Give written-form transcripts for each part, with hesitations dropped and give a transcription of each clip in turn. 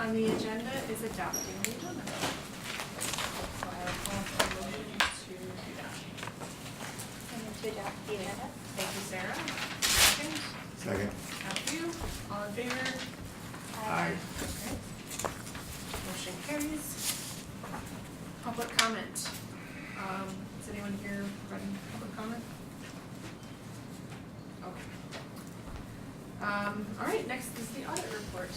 on the agenda is adopting the agenda. So I will call for a motion to do that. And then to adopt the agenda. Thank you, Sarah. Second, Second. after you, all in favor? Aye. Okay. Motion carries. Public comment. Is anyone here running public comment? Okay. All right, next is the audit report.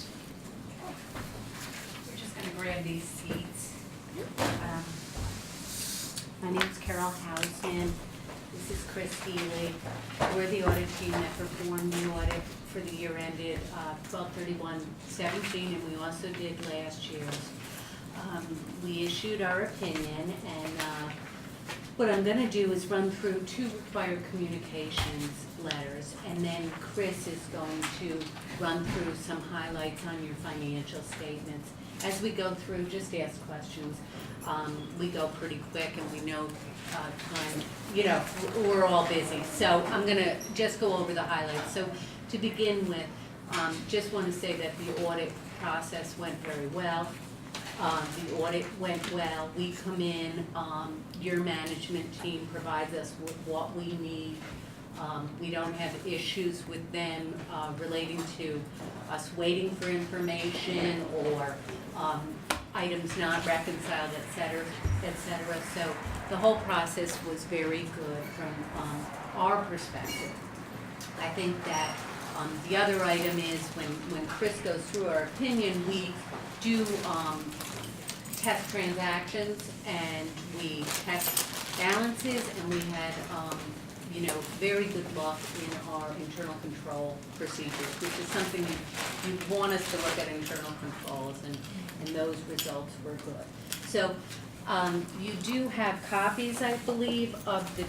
We're just gonna grab these seats. My name's Carol Hausman. This is Chris Healy. We're the audit team that performed the audit for the year ended 12/31/17, and we also did last year's. We issued our opinion, and what I'm gonna do is run through 2 required communications letters, and then Chris is going to run through some highlights on your financial statements. As we go through, just ask questions. We go pretty quick, and we know time, you know, we're all busy. So I'm gonna just go over the highlights. So to begin with, just wanna say that the audit process went very well. The audit went well. We come in, your management team provides us with what we need. We don't have issues with them relating to us waiting for information or items not reconciled, et cetera, et cetera. So the whole process was very good from our perspective. I think that the other item is when Chris goes through our opinion, we do test transactions and we test balances, and we had you know, very good luck in our internal control procedures, which is something you want us to look at internal controls, and those results were good. So you do have copies, I believe, of the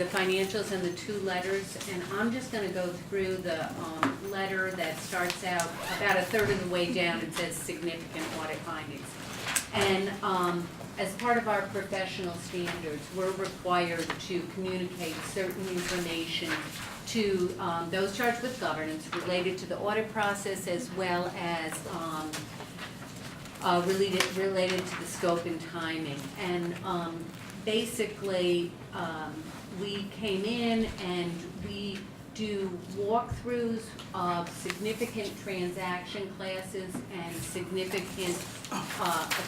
financials and the 2 letters, and I'm just gonna go through the letter that starts out about a third of the way down. It says significant audit findings. And as part of our professional standards, we're required to communicate certain information to those charged with governance related to the audit process, as well as related to the scope and timing. And basically, we came in and we do walkthroughs of significant transaction classes and significant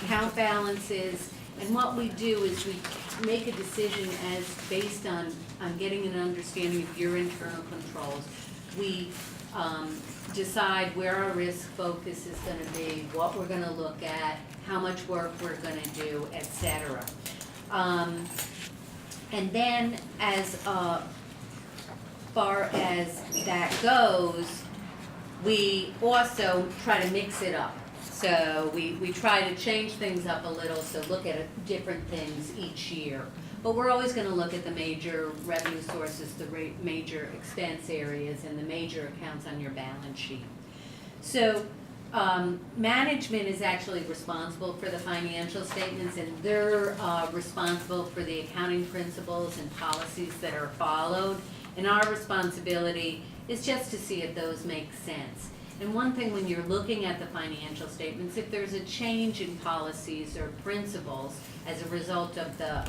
account balances. And what we do is we make a decision as based on getting an understanding of your internal controls. We decide where our risk focus is gonna be, what we're gonna look at, how much work we're gonna do, et cetera. And then as far as that goes, we also try to mix it up. So we try to change things up a little, so look at different things each year. But we're always gonna look at the major revenue sources, the major expense areas, and the major accounts on your balance sheet. So management is actually responsible for the financial statements, and they're responsible for the accounting principles and policies that are followed. And our responsibility is just to see if those make sense. And one thing when you're looking at the financial statements, if there's a change in policies or principles as a result of the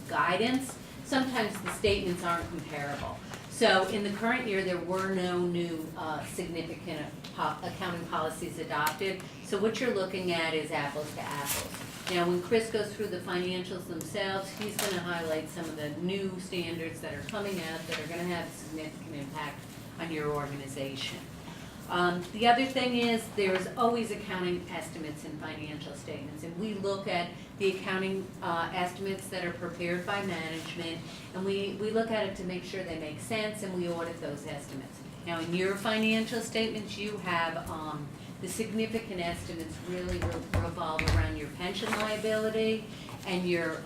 guidance, sometimes the statements aren't comparable. So in the current year, there were no new significant accounting policies adopted. So what you're looking at is apples to apples. Now, when Chris goes through the financials themselves, he's going to highlight some of the new standards that are coming out that are going to have a significant impact on your organization. The other thing is there's always accounting estimates in financial statements, and we look at the accounting estimates that are prepared by management, and we look at it to make sure they make sense, and we audit those estimates. Now, in your financial statements, you have the significant estimates really revolve around your pension liability and your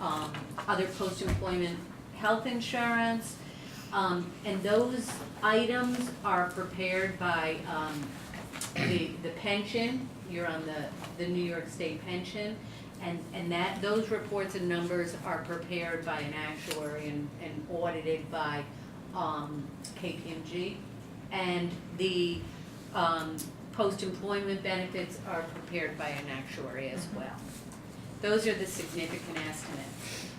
other post-employment health insurance. And those items are prepared by the pension. You're on the New York State pension, and that those reports and numbers are prepared by an actuary and audited by KPMG. And the post-employment benefits are prepared by an actuary as well. Those are the significant estimates.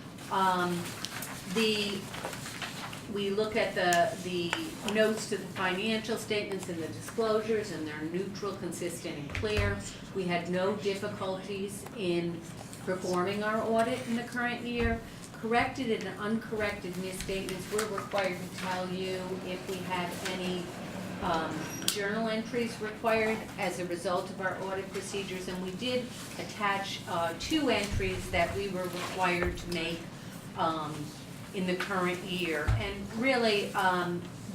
We look at the notes to the financial statements and the disclosures, and they're neutral, consistent, and clear. We had no difficulties in performing our audit in the current year. Corrected and uncorrected misstatements, we're required to tell you if we have any journal entries required as a result of our audit procedures, and we did attach 2 entries that we were required to make in the current year. And really,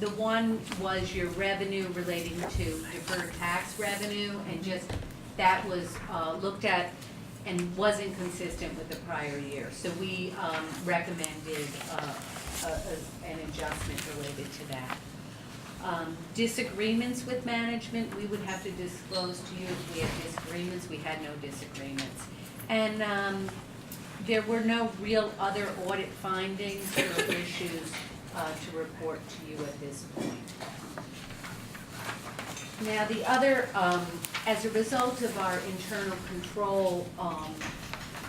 the one was your revenue relating to deferred tax revenue, and just that was looked at and wasn't consistent with the prior year. So we recommended an adjustment related to that. Disagreements with management, we would have to disclose to you if we had disagreements. We had no disagreements. And there were no real other audit findings or issues to report to you at this point. Now the other, as a result of our internal control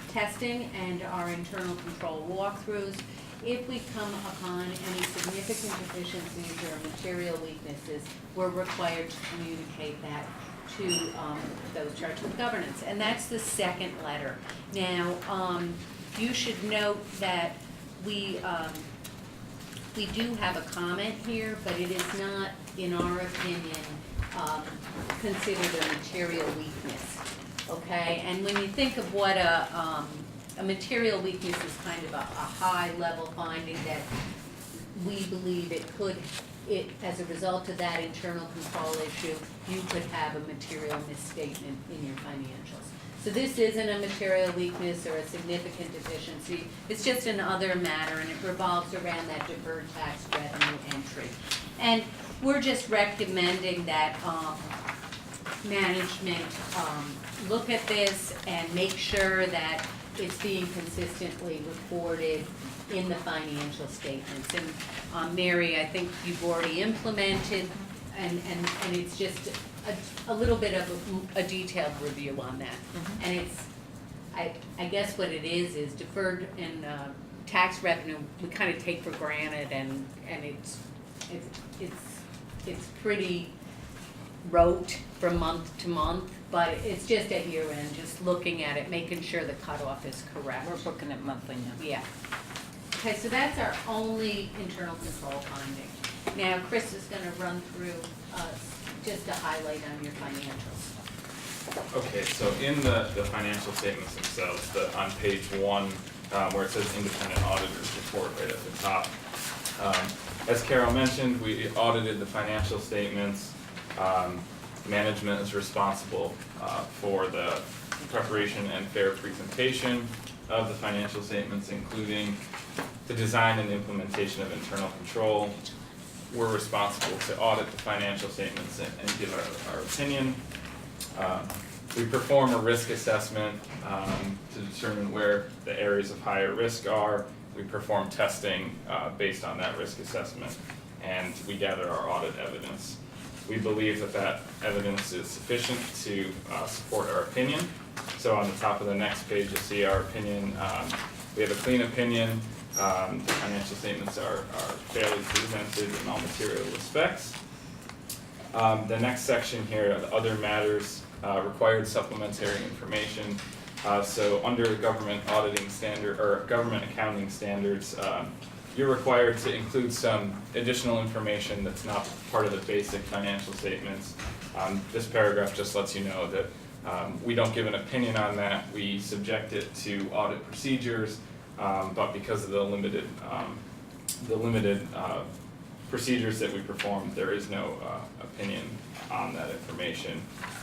testing and our internal control walkthroughs, if we come upon any significant deficiencies or material weaknesses, we're required to communicate that to those charged with governance. And that's the second letter. Now, you should note that we do have a comment here, but it is not, in our opinion, considered a material weakness, okay? And when you think of what a material weakness is, kind of a high-level finding that we believe as a result of that internal control issue, you could have a material misstatement in your financials. So this isn't a material weakness or a significant deficiency. It's just another matter, and it revolves around that deferred tax revenue entry. And we're just recommending that management look at this and make sure that it's being consistently reported in the financial statements. And Mary, I think you've already implemented, and it's just a little bit of a detailed review on that. And it's, I guess what it is deferred and tax revenue we kind of take for granted, and it's pretty rote from month to month, but it's just at year end, just looking at it, making sure the cutoff is correct. We're booking it monthly now. Yeah. Okay, so that's our only internal control finding. Now, Chris is gonna run through just a highlight on your financials. Okay, so in the financial statements themselves, on page 1, where it says independent auditor's report right at the top, as Carol mentioned, we audited the financial statements. Management is responsible for the preparation and fair presentation of the financial statements, including the design and implementation of internal control. We're responsible to audit the financial statements and give our opinion. We perform a risk assessment to determine where the areas of higher risk are. We perform testing based on that risk assessment, and we gather our audit evidence. We believe that evidence is sufficient to support our opinion. So on the top of the next page, you'll see our opinion. We have a clean opinion. The financial statements are fairly presented in all material respects. The next section here are the other matters, required supplementary information. So under government auditing standard or government accounting standards, you're required to include some additional information that's not part of the basic financial statements. This paragraph just lets you know that we don't give an opinion on that. We subject it to audit procedures, but because of the limited procedures that we perform, there is no opinion on that information.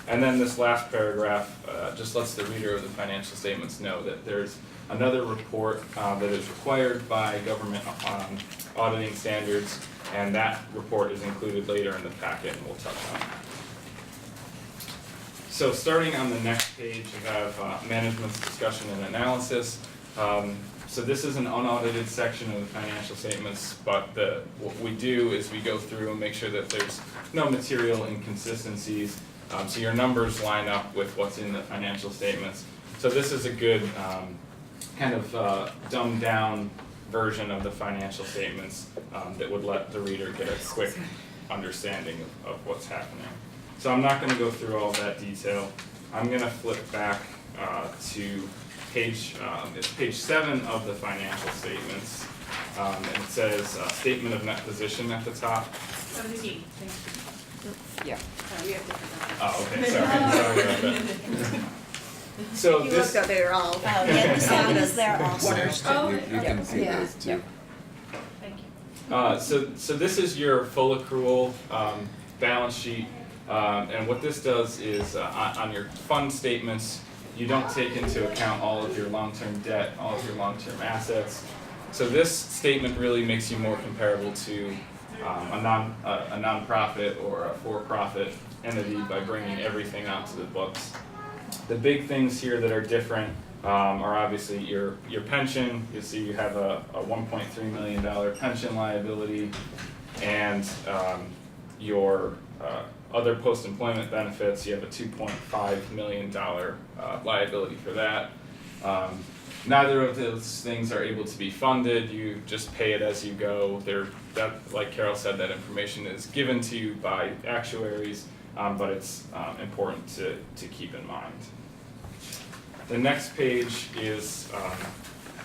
And then this last paragraph just lets the reader of the financial statements know that there's another report that is required by government auditing standards, and that report is included later in the packet, and we'll touch on that. So starting on the next page, you have management's discussion and analysis. So this is an unaudited section of the financial statements, but what we do is we go through and make sure that there's no material inconsistencies. So your numbers line up with what's in the financial statements. So this is a good kind of dumbed down version of the financial statements that would let the reader get a quick understanding of what's happening. So I'm not going to go through all that detail. I'm going to flip back to it's page 7 of the financial statements, and it says statement of net position at the top. 17. Yeah. We have different numbers. Oh, okay, sorry about that. So You this, looked up, they were all. Oh, yeah, the sound is there also. Oh, You can see Yeah. those too. Thank you. so this is your full accrual balance sheet, and what this does is on your fund statements, you don't take into account all of your long-term debt, all of your long-term assets. So this statement really makes you more comparable to a nonprofit or a for-profit entity by bringing everything onto the books. The big things here that are different are obviously your pension. You'll see you have a $1.3 million pension liability, and your other post-employment benefits, you have a $2.5 million liability for that. Neither of those things are able to be funded. You just pay it as you go. Like Carol said, that information is given to you by actuaries, but it's important to keep in mind. The next page is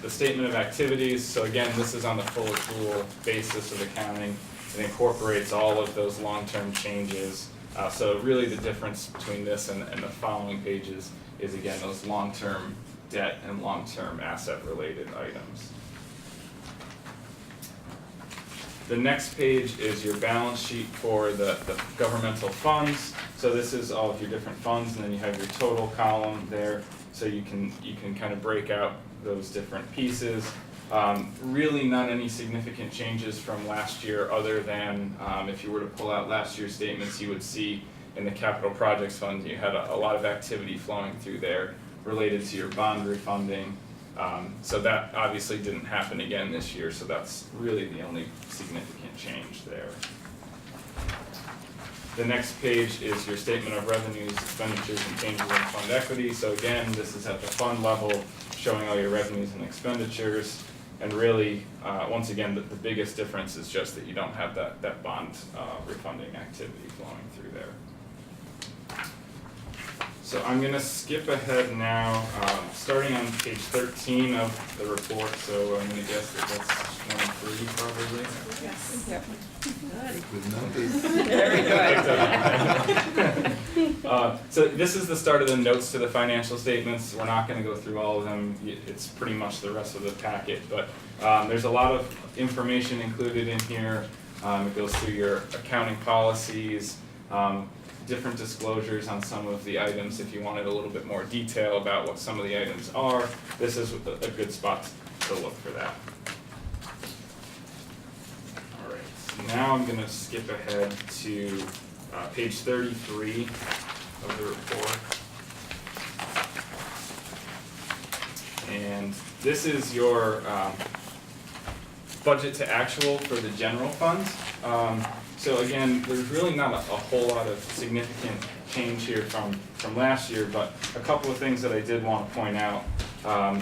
the statement of activities. So again, this is on the full accrual basis of accounting. It incorporates all of those long-term changes. So really the difference between this and the following pages is again those long-term debt and long-term asset-related items. The next page is your balance sheet for the governmental funds. So this is all of your different funds, and then you have your total column there. So you can kind of break out those different pieces. Really not any significant changes from last year, other than if you were to pull out last year's statements, you would see in the capital projects fund you had a lot of activity flowing through there related to your bond refunding. So that obviously didn't happen again this year, so that's really the only significant change there. The next page is your statement of revenues, expenditures, and changes in fund equity. So again, this is at the fund level, showing all your revenues and expenditures. And really, once again, the biggest difference is just that you don't have that bond refunding activity flowing through there. So I'm going to skip ahead now, starting on page 13 of the report. So I'm going to guess that that's 23 probably. Yes. Yep. Good numbers. So this is the start of the notes to the financial statements. We're not going to go through all of them. It's pretty much the rest of the packet, but there's a lot of information included in here. It goes through your accounting policies, different disclosures on some of the items if you wanted a little bit more detail about what some of the items are. This is a good spot to look for that. Alright, so now I'm going to skip ahead to page 33 of the report. And this is your budget to actual for the general fund. So again, there's really not a whole lot of significant change here from last year, but a couple of things that I did want to point out. On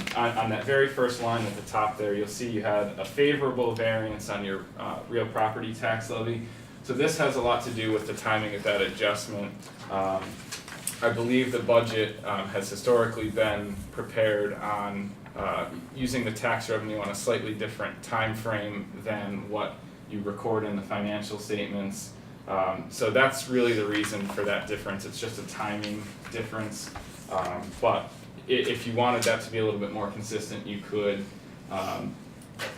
that very first line at the top there, you'll see you had a favorable variance on your real property tax levy. So this has a lot to do with the timing of that adjustment. I believe the budget has historically been prepared on using the tax revenue on a slightly different time frame than what you record in the financial statements. So that's really the reason for that difference. It's just a timing difference. But if you wanted that to be a little bit more consistent, you could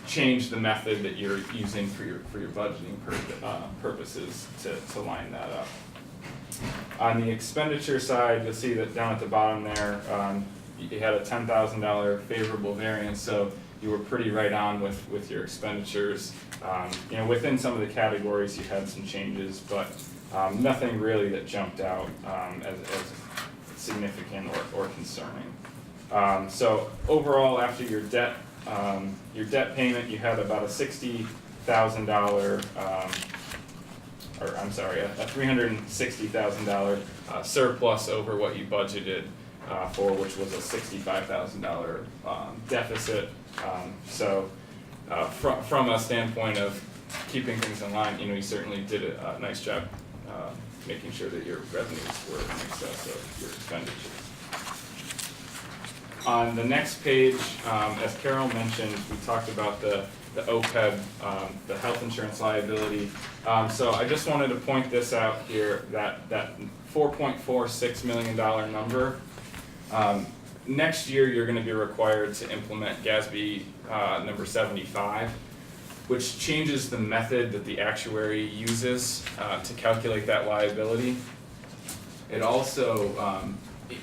change the method that you're using for your budgeting purposes to line that up. On the expenditure side, you'll see that down at the bottom there, you had a $10,000 favorable variance, so you were pretty right on with your expenditures. Within some of the categories you had some changes, but nothing really that jumped out as significant or concerning. So overall, after your debt payment, you had about a $60,000 $360,000 surplus over what you budgeted for, which was a $65,000 deficit. From a standpoint of keeping things in line, you certainly did a nice job making sure that your revenues were in excess of your expenditures. On the next page, as Carol mentioned, we talked about the OPEB, the health insurance liability. So I just wanted to point this out here, that $4.46 million number. Next year, you're going to be required to implement GASB number 75, which changes the method that the actuary uses to calculate that liability. It also,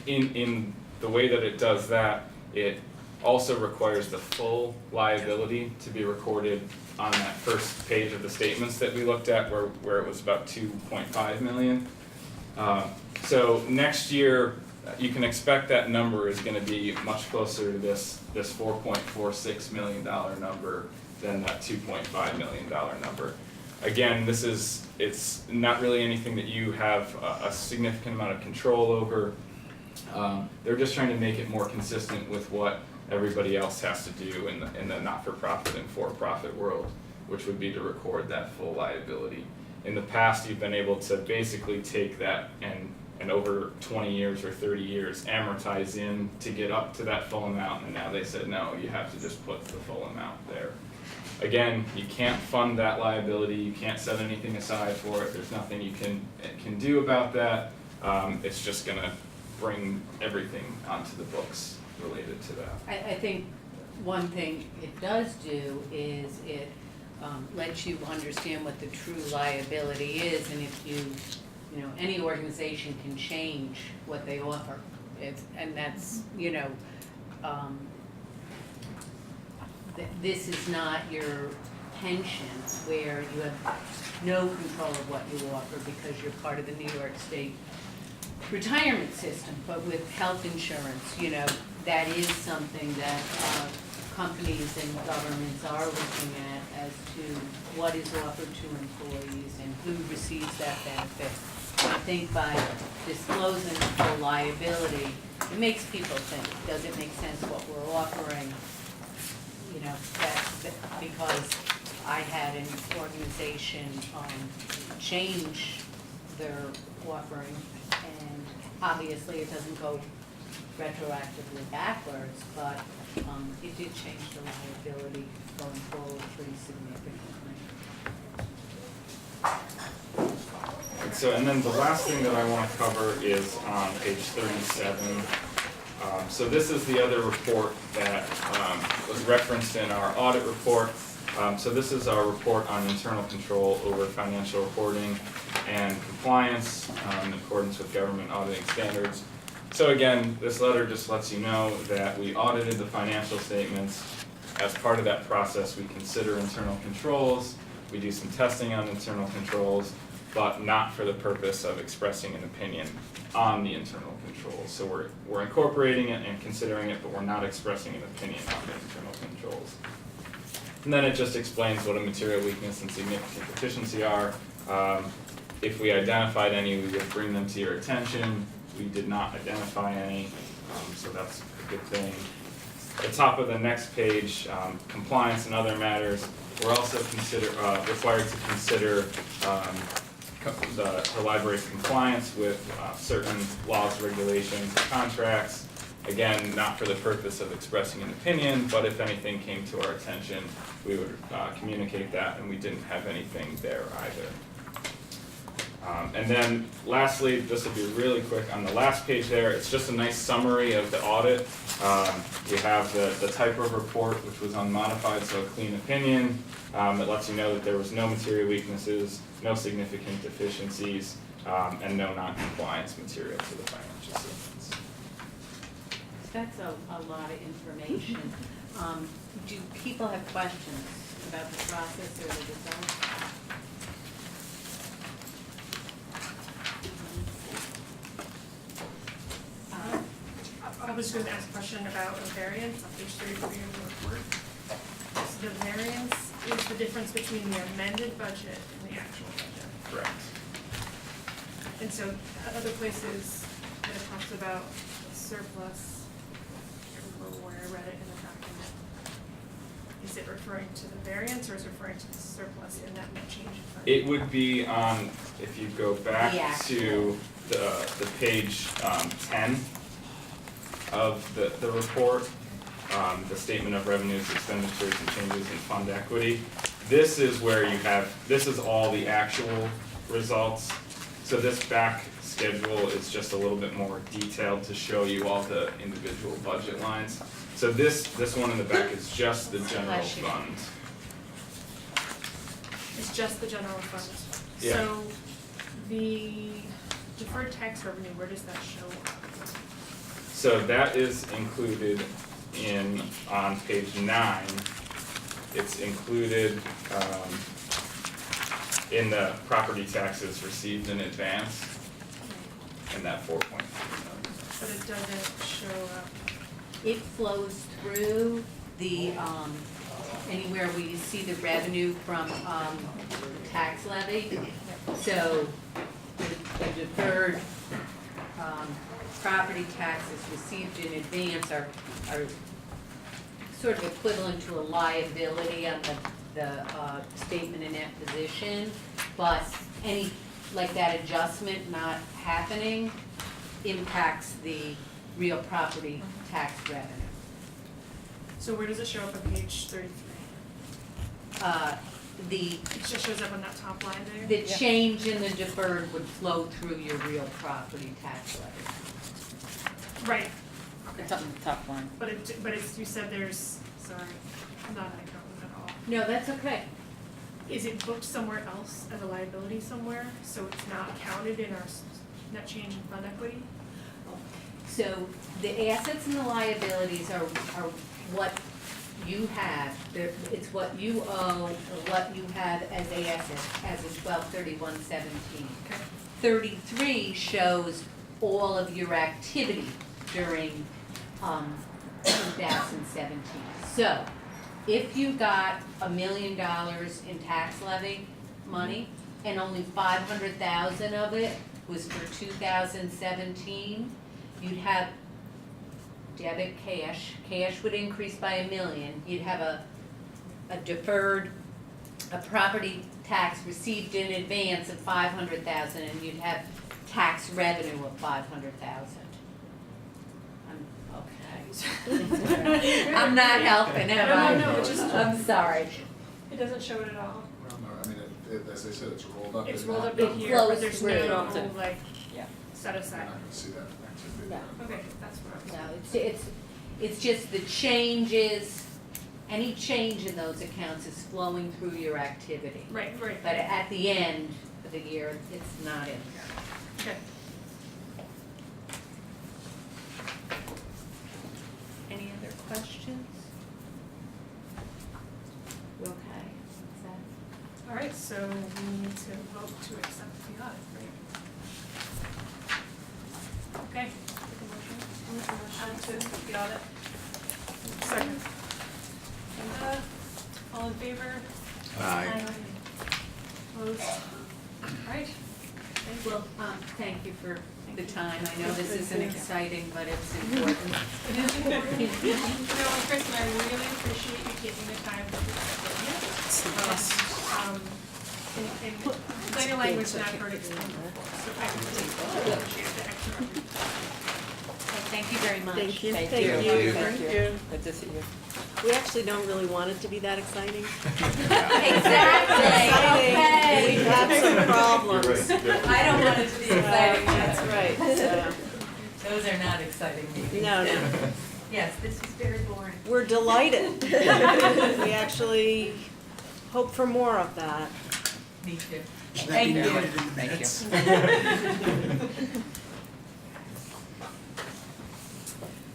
in the way that it does that, it also requires the full liability to be recorded on that first page of the statements that we looked at, where it was about 2.5 million. So next year, you can expect that number is going to be much closer to this $4.46 million number than that $2.5 million number. Again, it's not really anything that you have a significant amount of control over. They're just trying to make it more consistent with what everybody else has to do in the not-for-profit and for-profit world, which would be to record that full liability. In the past, you've been able to basically take that and over 20 years or 30 years amortize in to get up to that full amount, and now they said, no, you have to just put the full amount there. Again, you can't fund that liability, you can't set anything aside for it, there's nothing you can do about that. It's just gonna bring everything onto the books related to that. I think one thing it does do is it lets you understand what the true liability is, and if any organization can change what they offer. And that's, this is not your pension where you have no control of what you offer because you're part of the New York State retirement system. But with health insurance, that is something that companies and governments are looking at as to what is offered to employees and who receives that benefit. I think by disclosing the full liability, it makes people think, does it make sense what we're offering? Because I had an organization change their offering, and obviously it doesn't go retroactively backwards, but it did change the liability going forward pretty significantly. And then the last thing that I want to cover is on page 37. So this is the other report that was referenced in our audit report. So this is our report on internal control over financial reporting and compliance in accordance with government auditing standards. So again, this letter just lets you know that we audited the financial statements. As part of that process, we consider internal controls, we do some testing on internal controls, but not for the purpose of expressing an opinion on the internal controls. So we're incorporating it and considering it, but we're not expressing an opinion on the internal controls. And then it just explains what a material weakness and significant deficiency are. If we identified any, we would bring them to your attention. We did not identify any, so that's a good thing. At the top of the next page, compliance and other matters. We're also required to consider the library's compliance with certain laws, regulations, and contracts. Again, not for the purpose of expressing an opinion, but if anything came to our attention, we would communicate that, and we didn't have anything there either. And then lastly, this will be really quick, on the last page there, it's just a nice summary of the audit. You have the type of report, which was unmodified, so a clean opinion. It lets you know that there was no material weaknesses, no significant deficiencies, and no non-compliance material to the financial statements. That's a lot of information. Do people have questions about the process or the results? I was going to ask a question about a variance on page 33 of the report. So the variance is the difference between the amended budget and the actual budget. correct. And so other places that it talks about surplus, I can't remember where I read it in the document. Is it referring to the variance or is it referring to the surplus in that net change in fund? It would be on, if you go back The to the page 10 of the report, the statement of revenues, expenditures, and changes in fund equity. This is where you have, this is all the actual results. So this back schedule is just a little bit more detailed to show you all the individual budget lines. So this one in the back is just the general Bless you. fund. It's just the general fund. Yeah. So the deferred tax revenue, where does that show up? So that is included on page 9. It's included, in the property taxes received in advance, in that 4.3 million. But it doesn't show up. It flows through the, anywhere where you see the revenue from, tax levy. So the deferred, property taxes received in advance are sort of equivalent to a liability on the statement in that position, but any, like that adjustment not happening impacts the real property tax revenue. So where does it show up on page 33? The It just shows up on that top line there? change in the deferred would flow through your real property tax levy. Right. It's on the top line. But it's, you said there's, sorry, I'm not an accountant at all. No, that's okay. Is it booked somewhere else as a liability somewhere, so it's not counted in our net change in fund equity? So the assets and the liabilities are what you have, it's what you owe, or what you have as assets, as of 12/31/17. Okay. 33 shows all of your activity during 2017. So if you got $1 million in tax levy money and only 500,000 of it was for 2017, you'd have debit cash would increase by $1 million. You'd have a deferred, a property tax received in advance of 500,000, and you'd have tax revenue of 500,000. Okay. I'm not helping, am I? No, it's just- I'm sorry. It doesn't show it at all. Well, no, I mean, as I said, it's rolled up. It's in rolled that up in number. here, but flows there's through. no, like, Yeah. set You're aside. not gonna see that activity. No. Okay, that's what I was. No, it's just the changes, any change in those accounts is flowing through your activity. Right. But at the end of the year, it's not in there. Okay. Any other questions? You okay? Is that? All right, so we need to vote to accept the audit, right? Okay. Take a motion to accept the audit. Second. Linda, all in favor? Aye. Opposed? All right. Thank you. Well, thank you for the time. I know this isn't exciting, but it's important. It is important. You know, Chris and I really appreciate you taking the time to explain it. In plain language not heard explained before, so I really appreciate the extra. Thank you very much. Thank you. Thank Thank you. you. Thank you. Good to see you. We actually don't really want it to be that exciting. Exactly, okay. We have some problems. You're right. I don't want it to be exciting. That's right. Those are not exciting meetings. No. Yes, this is very boring. We're delighted. We actually hope for more of that. Me too. Thank you. Thank you.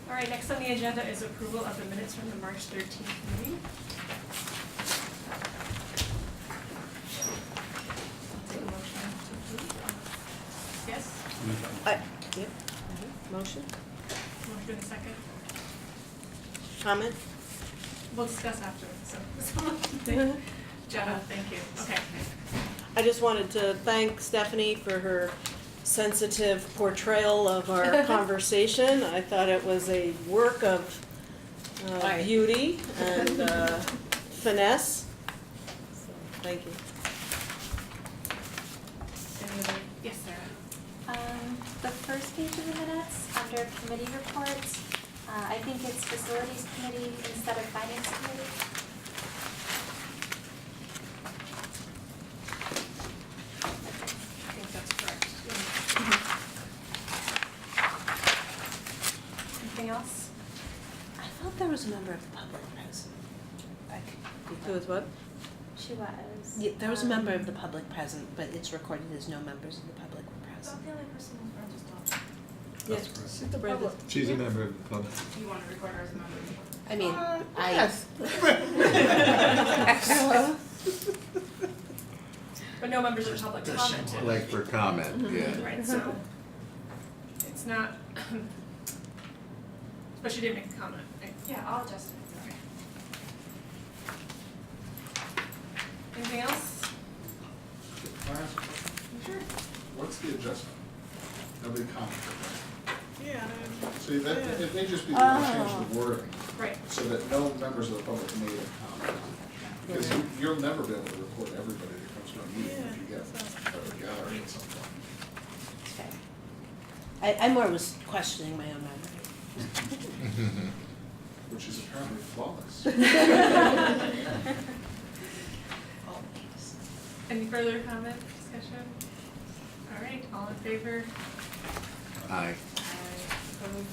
All right, next on the agenda is approval of the minutes from the March 13th meeting. Take a motion to approve. Yes? Yep. Motion? Motion in a second. Comment? We'll discuss after, so. Jenna, thank you. Okay. I just wanted to thank Stephanie for her sensitive portrayal of our conversation. I thought it was a work of Right. beauty and finesse. So, thank you. Any other, yes, Sarah? The first page of the minutes, under committee reports, I think it's facilities committee instead of finance committee. I think that's correct. Anything else? I thought there was a member of the public present. I could be It was what? She was. Yeah, there was a member of the public present, but it's recorded as no members of the public were present. The only person who's from just talking. That's correct. She's the Brenda. She's a member of the public. Do you want to record her as a member of the board? I mean, But no members of the public commented. Like for comment, yeah. Right, so it's not, but she did make a comment, right? Yeah, I'll adjust it. Okay. Anything else? Can I ask a question? Sure. What's the adjustment? Nobody commented, right? Yeah. See, that, it may just be that we change the wording, Right. so that no members of the public made a comment. Because you'll never be able to record everybody that comes to a meeting if you get a gallery at some point. I more was questioning my own memory. Which is apparently flawless. Always. Any further comment, discussion? All right, all in favor? Aye. Opposed?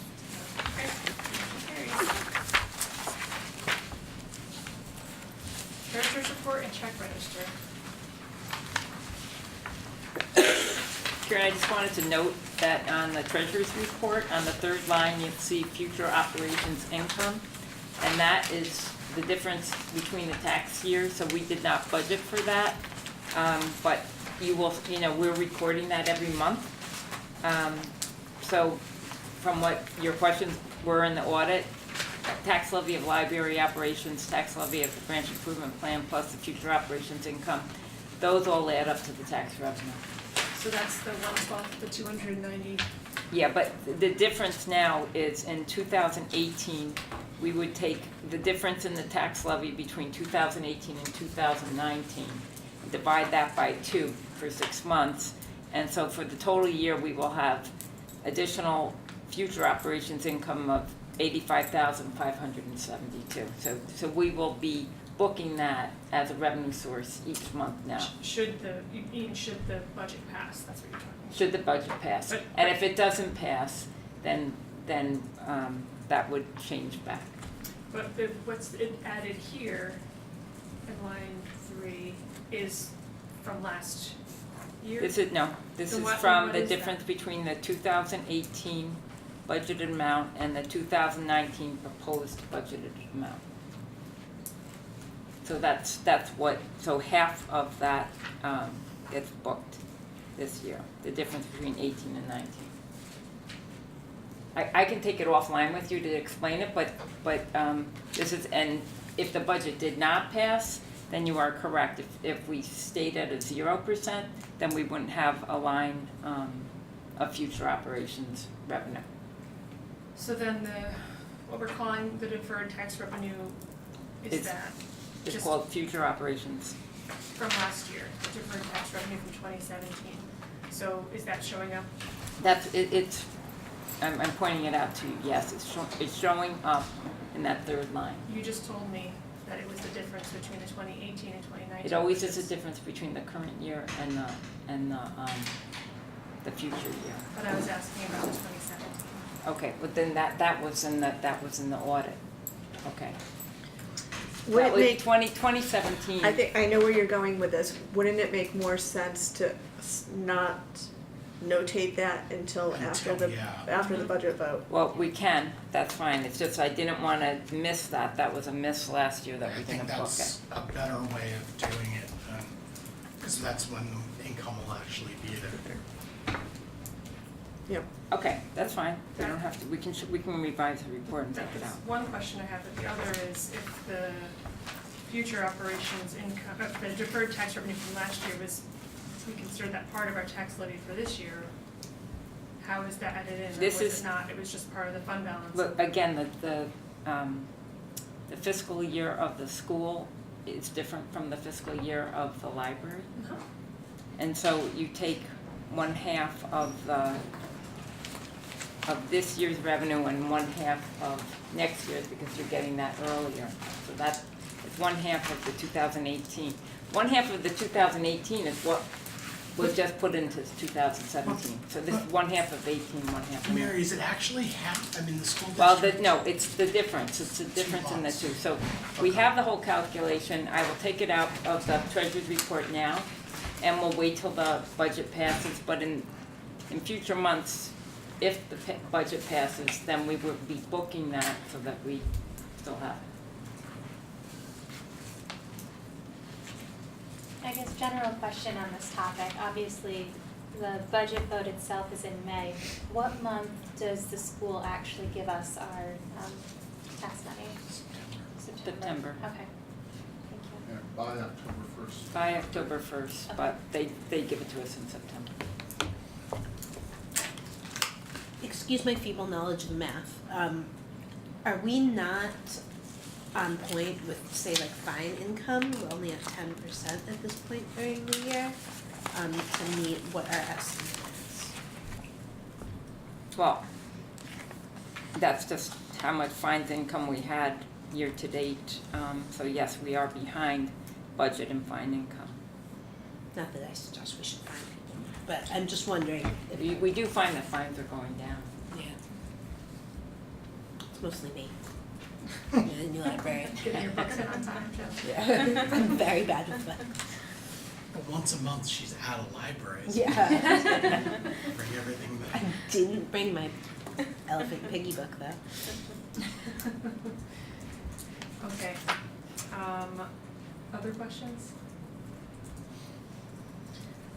Okay, motion carries. Treasurer's report and check register. Karen, I just wanted to note that on the treasurer's report, on the third line, you'll see future operations income. And that is the difference between the tax years, so we did not budget for that. But you will, we're recording that every month. So from what your questions were in the audit, tax levy of library operations, tax levy of the branch improvement plan, plus the future operations income, those all add up to the tax revenue. So that's the 112, the 290. Yeah, but the difference now is in 2018, we would take the difference in the tax levy between 2018 and 2019, divide that by 2 for 6 months, and so for the total year, we will have additional future operations income of $85,572. So we will be booking that as a revenue source each month now, Should the budget pass, that's what you're talking about. should the budget pass. But- And if it doesn't pass, then that would change back. But what's added here in line 3 is from last year? This is So what- from what the is that? difference between the 2018 budgeted amount and the 2019 proposed budgeted amount. So that's what, so half of that gets booked this year, the difference between 18 and 19. I can take it offline with you to explain it, but this is, and if the budget did not pass, then you are correct. If we stayed at a 0%, then we wouldn't have a line of future operations revenue. So then what we're calling the deferred tax revenue is It's- that? It's Just called future operations. from last year, deferred tax revenue from 2017. So is that showing up? I'm pointing it out to you, yes, it's showing up in that third line. You just told me that it was the difference between the 2018 and 2019. It always is a budgets. difference between the current year and the future year. But I was asking about the 2017. Okay, but then that was in the audit, okay. Would That it was make, 2017. I know where you're going with this, wouldn't it make more sense to not notate that until after the budget vote? Well, we can, that's fine, it's just I didn't wanna miss that was a miss last year that we I think didn't book it. that's a better way of doing it, because that's when the income will actually be there. Yep. Okay, that's fine, we don't have to, we can revise the report and take it That's out. one question I have, but the other is if the future operations income, the deferred tax revenue from last year was we consider that part of our tax levy for this year, how is that added in? Or This was is- it not, it was just part of the fund balance? Look, again, the fiscal year of the school is different from the fiscal year of the library. Uh-huh. And so you take 1/2 of this year's revenue and 1/2 of next year's because you're getting that earlier. So that is 1/2 of the 2018. 1/2 of the 2018 is what was just put into 2017. So this is 1/2 of 18, 1/2 of Mary, is it actually half, I mean, the school well, district? no, it's the difference, it's the difference in the two. So we have the whole calculation, I will take it out of the treasurer's report now, and we'll wait till the budget passes, but in future months, if the budget passes, then we will be booking that so that we still have it. I guess general question on this topic, obviously, the budget vote itself is in May. What month does the school actually give us our tax money? September. Okay, thank you. Yeah, by October 1st. By October 1st, but they give it to us in September. Excuse my feeble knowledge of math. Are we not on point with, say, like fine income? We're only at 10% at this point during the year, to meet what our estimate is. Well, that's just how much fines income we had year to date. So yes, we are behind budget and fine income. Not that I suggest we should fine people, but I'm just wondering if, We do find that fines are going down. yeah. It's mostly me. You're the new librarian. Getting your books in on time, Joe. Yeah, I'm very bad with that. But once a month, she's out of libraries. Yeah. Bring everything I back. didn't bring my elephant piggy book though. Okay, other questions?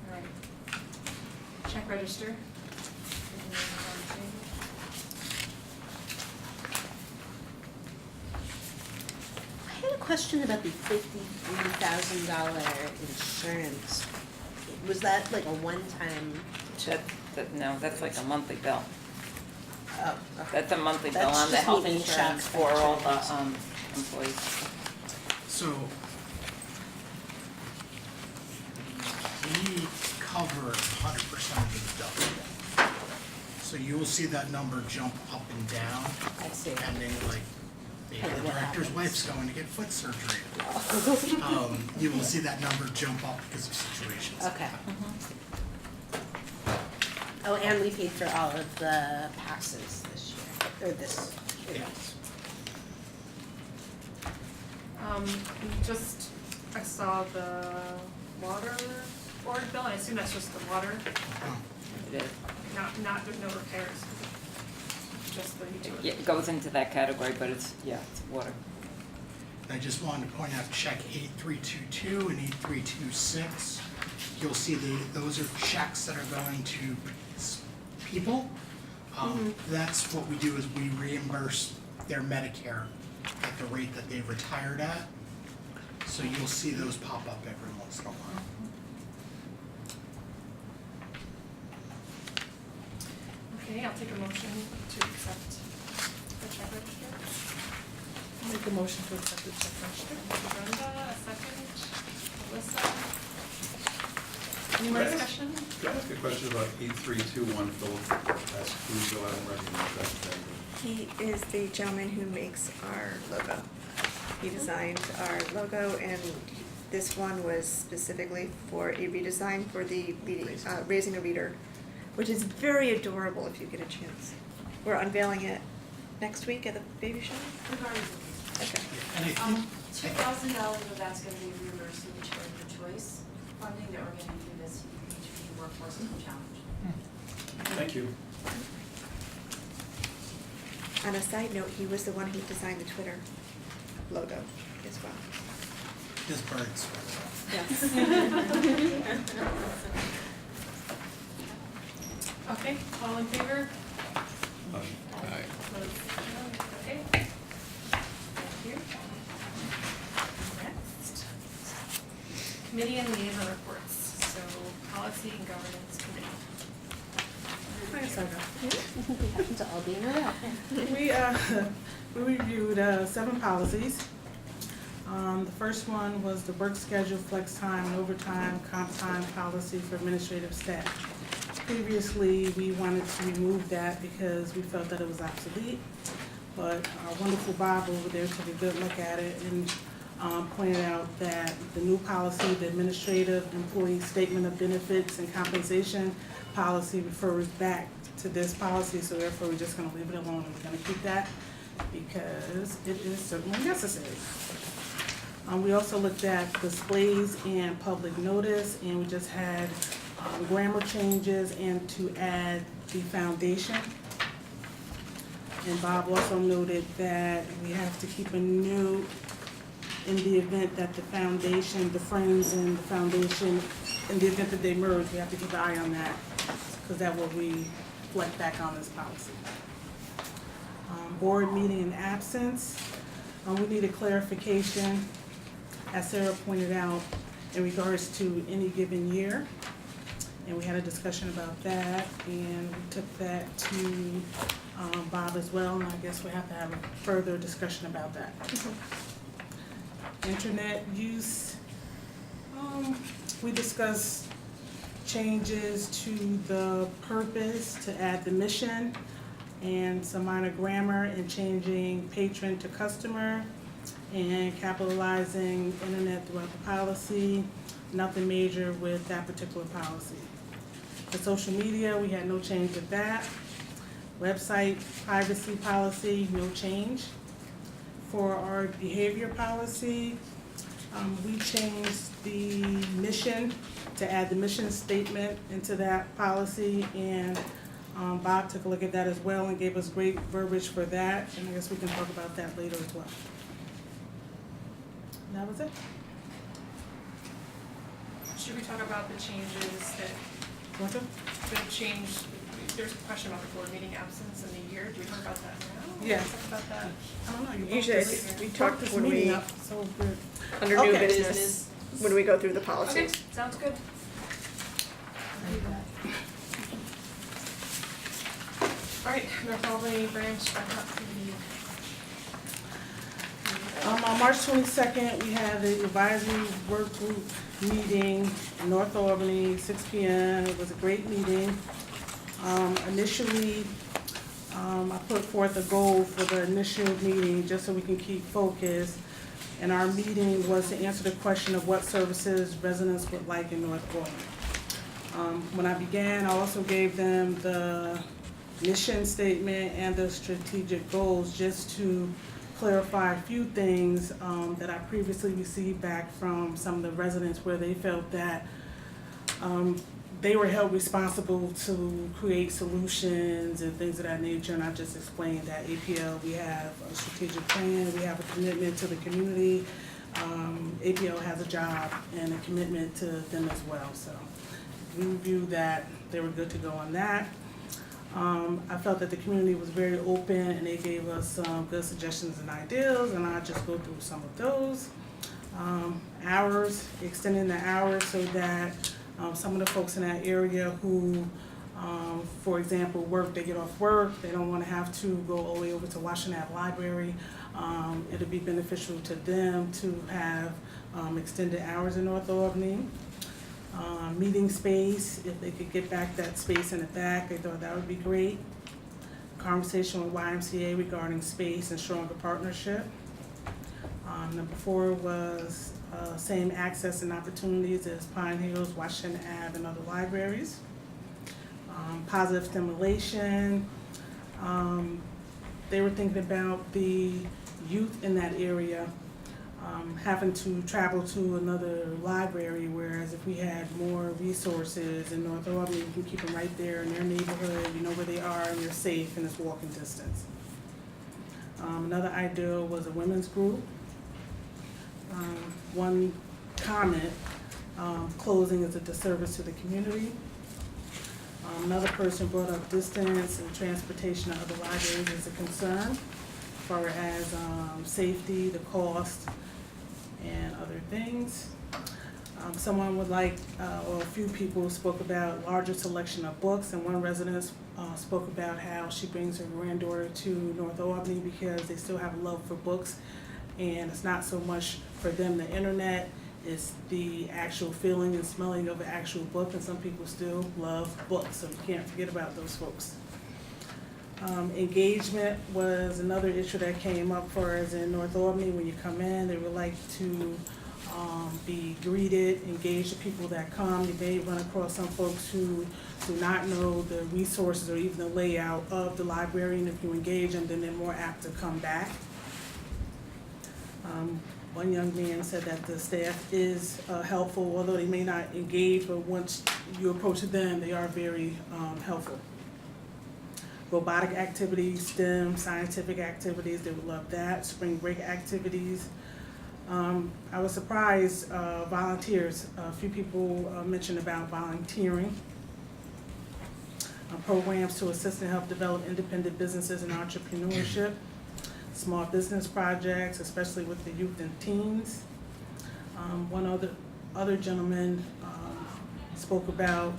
All right. Check register. I had a question about the $53,000 insurance. Was that like a one-time? No, that's like a monthly bill. Oh, okay. That's a monthly bill That's on the just health me being insurance shocked for by all insurance. the employees. So we cover 100% of the deductible. So you will see that number jump up and down, I see. depending like, maybe Depending the what director's happens. wife's going to get foot surgery. You will see that number jump up because of situations. Okay. Oh, and we paid for all of the passes this year, or this year. Yes. Just, I saw the water board bill, I assume that's just the water, It is. not, no repairs, just the utility. Yeah, it goes into that category, but it's water. I just wanted to point out check 8322 and 8326. You'll see those are checks that are going to people. That's what we do is we reimburse their Medicare at the rate that they retired at. So you'll see those pop up every once in a while. Okay, I'll take a motion to accept the check register. Make a motion to accept the check register. Thank you, Brenda, a second, Alyssa. Any more discussion? Can I ask a question about 8321 Philip? That's who, I don't recognize that name. He is the gentleman who makes our logo. He designed our logo, and this one was specifically for a redesign for the Raising a Reader, which is very adorable if you get a chance. We're unveiling it next week at the baby shower. We've already Okay. And I think, $2,000 of that's gonna be reimbursed through the Charity of Choice funding that we're getting through this HP Workforce Challenge. Thank you. On a side note, he was the one who designed the Twitter logo as well. this bird's. Yes. Okay, all in favor? Aye. Okay. Thank you. Next. Committee and liaison reports, so Policy and Governance Committee. I guess I'll go. We happen to all be in a row. We reviewed 7 policies. The first one was the work schedule, flex time, and overtime, comp time policy for administrative staff. Previously, we wanted to remove that because we felt that it was obsolete, but our wonderful Bob over there took a good look at it and pointed out that the new policy, the administrative employee statement of benefits and compensation policy, refers back to this policy, so therefore we're just gonna leave it alone and we're gonna keep that because it is certainly necessary. We also looked at displays and public notice, and we just had grammar changes and to add the foundation. And Bob also noted that we have to keep a note in the event that the foundation, the friends and the foundation, in the event that they merge, we have to keep an eye on that, because that will reflect back on this policy. Board meeting in absence, we need a clarification, as Sarah pointed out, in regards to any given year. And we had a discussion about that, and we took that to Bob as well, and I guess we have to have a further discussion about that. Internet use, we discussed changes to the purpose to add the mission and some minor grammar and changing patron to customer and capitalizing internet throughout the policy. Nothing major with that particular policy. The social media, we had no change with that. Website privacy policy, no change. For our behavior policy, we changed the mission to add the mission statement into that policy, and Bob took a look at that as well and gave us great verbiage for that, and I guess we can talk about that later as well. And that was it. Should we talk about the changes that, Want to? the change, there's a question about the board meeting absence in the year, do we talk about that now? Yeah. Talk about that, I don't know. You Usually broke this- we broke talk this when meeting we- up so good. Under new Okay. business, when we go through the okay, policies. sounds good. Alright, Norfolk branch activity. On March 22nd, we had the advisory work group meeting in North Albany, 6 p.m. It was a great meeting. Initially, I put forth a goal for the initial meeting just so we can keep focused. And our meeting was to answer the question of what services residents would like in North Albany. When I began, I also gave them the mission statement and the strategic goals just to clarify a few things that I previously received back from some of the residents where they felt that they were held responsible to create solutions and things of that nature, and I just explained that APL, we have a strategic plan, we have a commitment to the community. APL has a job and a commitment to them as well, so we reviewed that, they were good to go on that. I felt that the community was very open and they gave us some good suggestions and ideas, and I'll just go through some of those. Hours, extending the hours so that some of the folks in that area who, for example, they get off work, they don't want to have to go all the way over to Washington Library. It'll be beneficial to them to have extended hours in North Albany. Meeting space, if they could get back that space in the back, they thought that would be great. Conversation with YMCA regarding space and stronger partnership. Number 4 was same access and opportunities as Pine Hills, Washington Ave, and other libraries. Positive stimulation. They were thinking about the youth in that area having to travel to another library, whereas if we had more resources in North Albany, we can keep them right there in their neighborhood, you know where they are, and you're safe and it's walking distance. Another idea was a women's group. One comment, closing is a disservice to the community. Another person brought up distance and transportation to other libraries as a concern, as far as safety, the cost, and other things. Someone would like, or a few people spoke about larger selection of books, and one resident spoke about how she brings her granddaughter to North Albany because they still have a love for books, and it's not so much for them the internet, it's the actual feeling and smelling of an actual book, and some people still love books, so you can't forget about those folks. Engagement was another issue that came up for us in North Albany. When you come in, they would like to be greeted, engage the people that come. You may run across some folks who do not know the resources or even the layout of the library, and if you engage them, then they're more apt to come back. One young man said that the staff is helpful, although they may not engage, but once you approach them, they are very helpful. Robotic activities, STEM, scientific activities, they would love that. Spring break activities. I was surprised, volunteers, a few people mentioned about volunteering. Programs to assist and help develop independent businesses and entrepreneurship. Small business projects, especially with the youth and teens. One other gentleman spoke about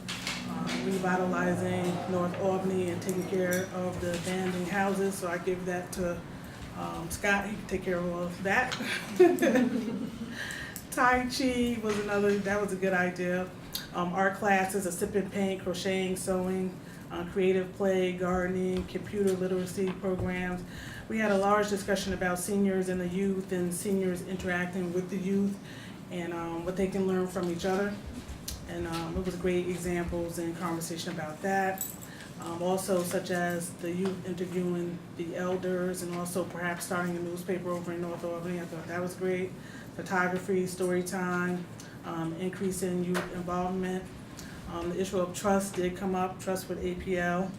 revitalizing North Albany and taking care of the abandoned houses, so I give that to Scott. He can take care of all of that. Tai Chi was that was a good idea. Art classes, a sip and paint, crocheting, sewing, creative play, gardening, computer literacy programs. We had a large discussion about seniors and the youth, and seniors interacting with the youth and what they can learn from each other. And it was great examples and conversation about that. Also, such as the youth interviewing the elders, and also perhaps starting a newspaper over in North Albany. I thought that was great. Photography, story time, increase in youth involvement. The issue of trust did come up, trust with APL,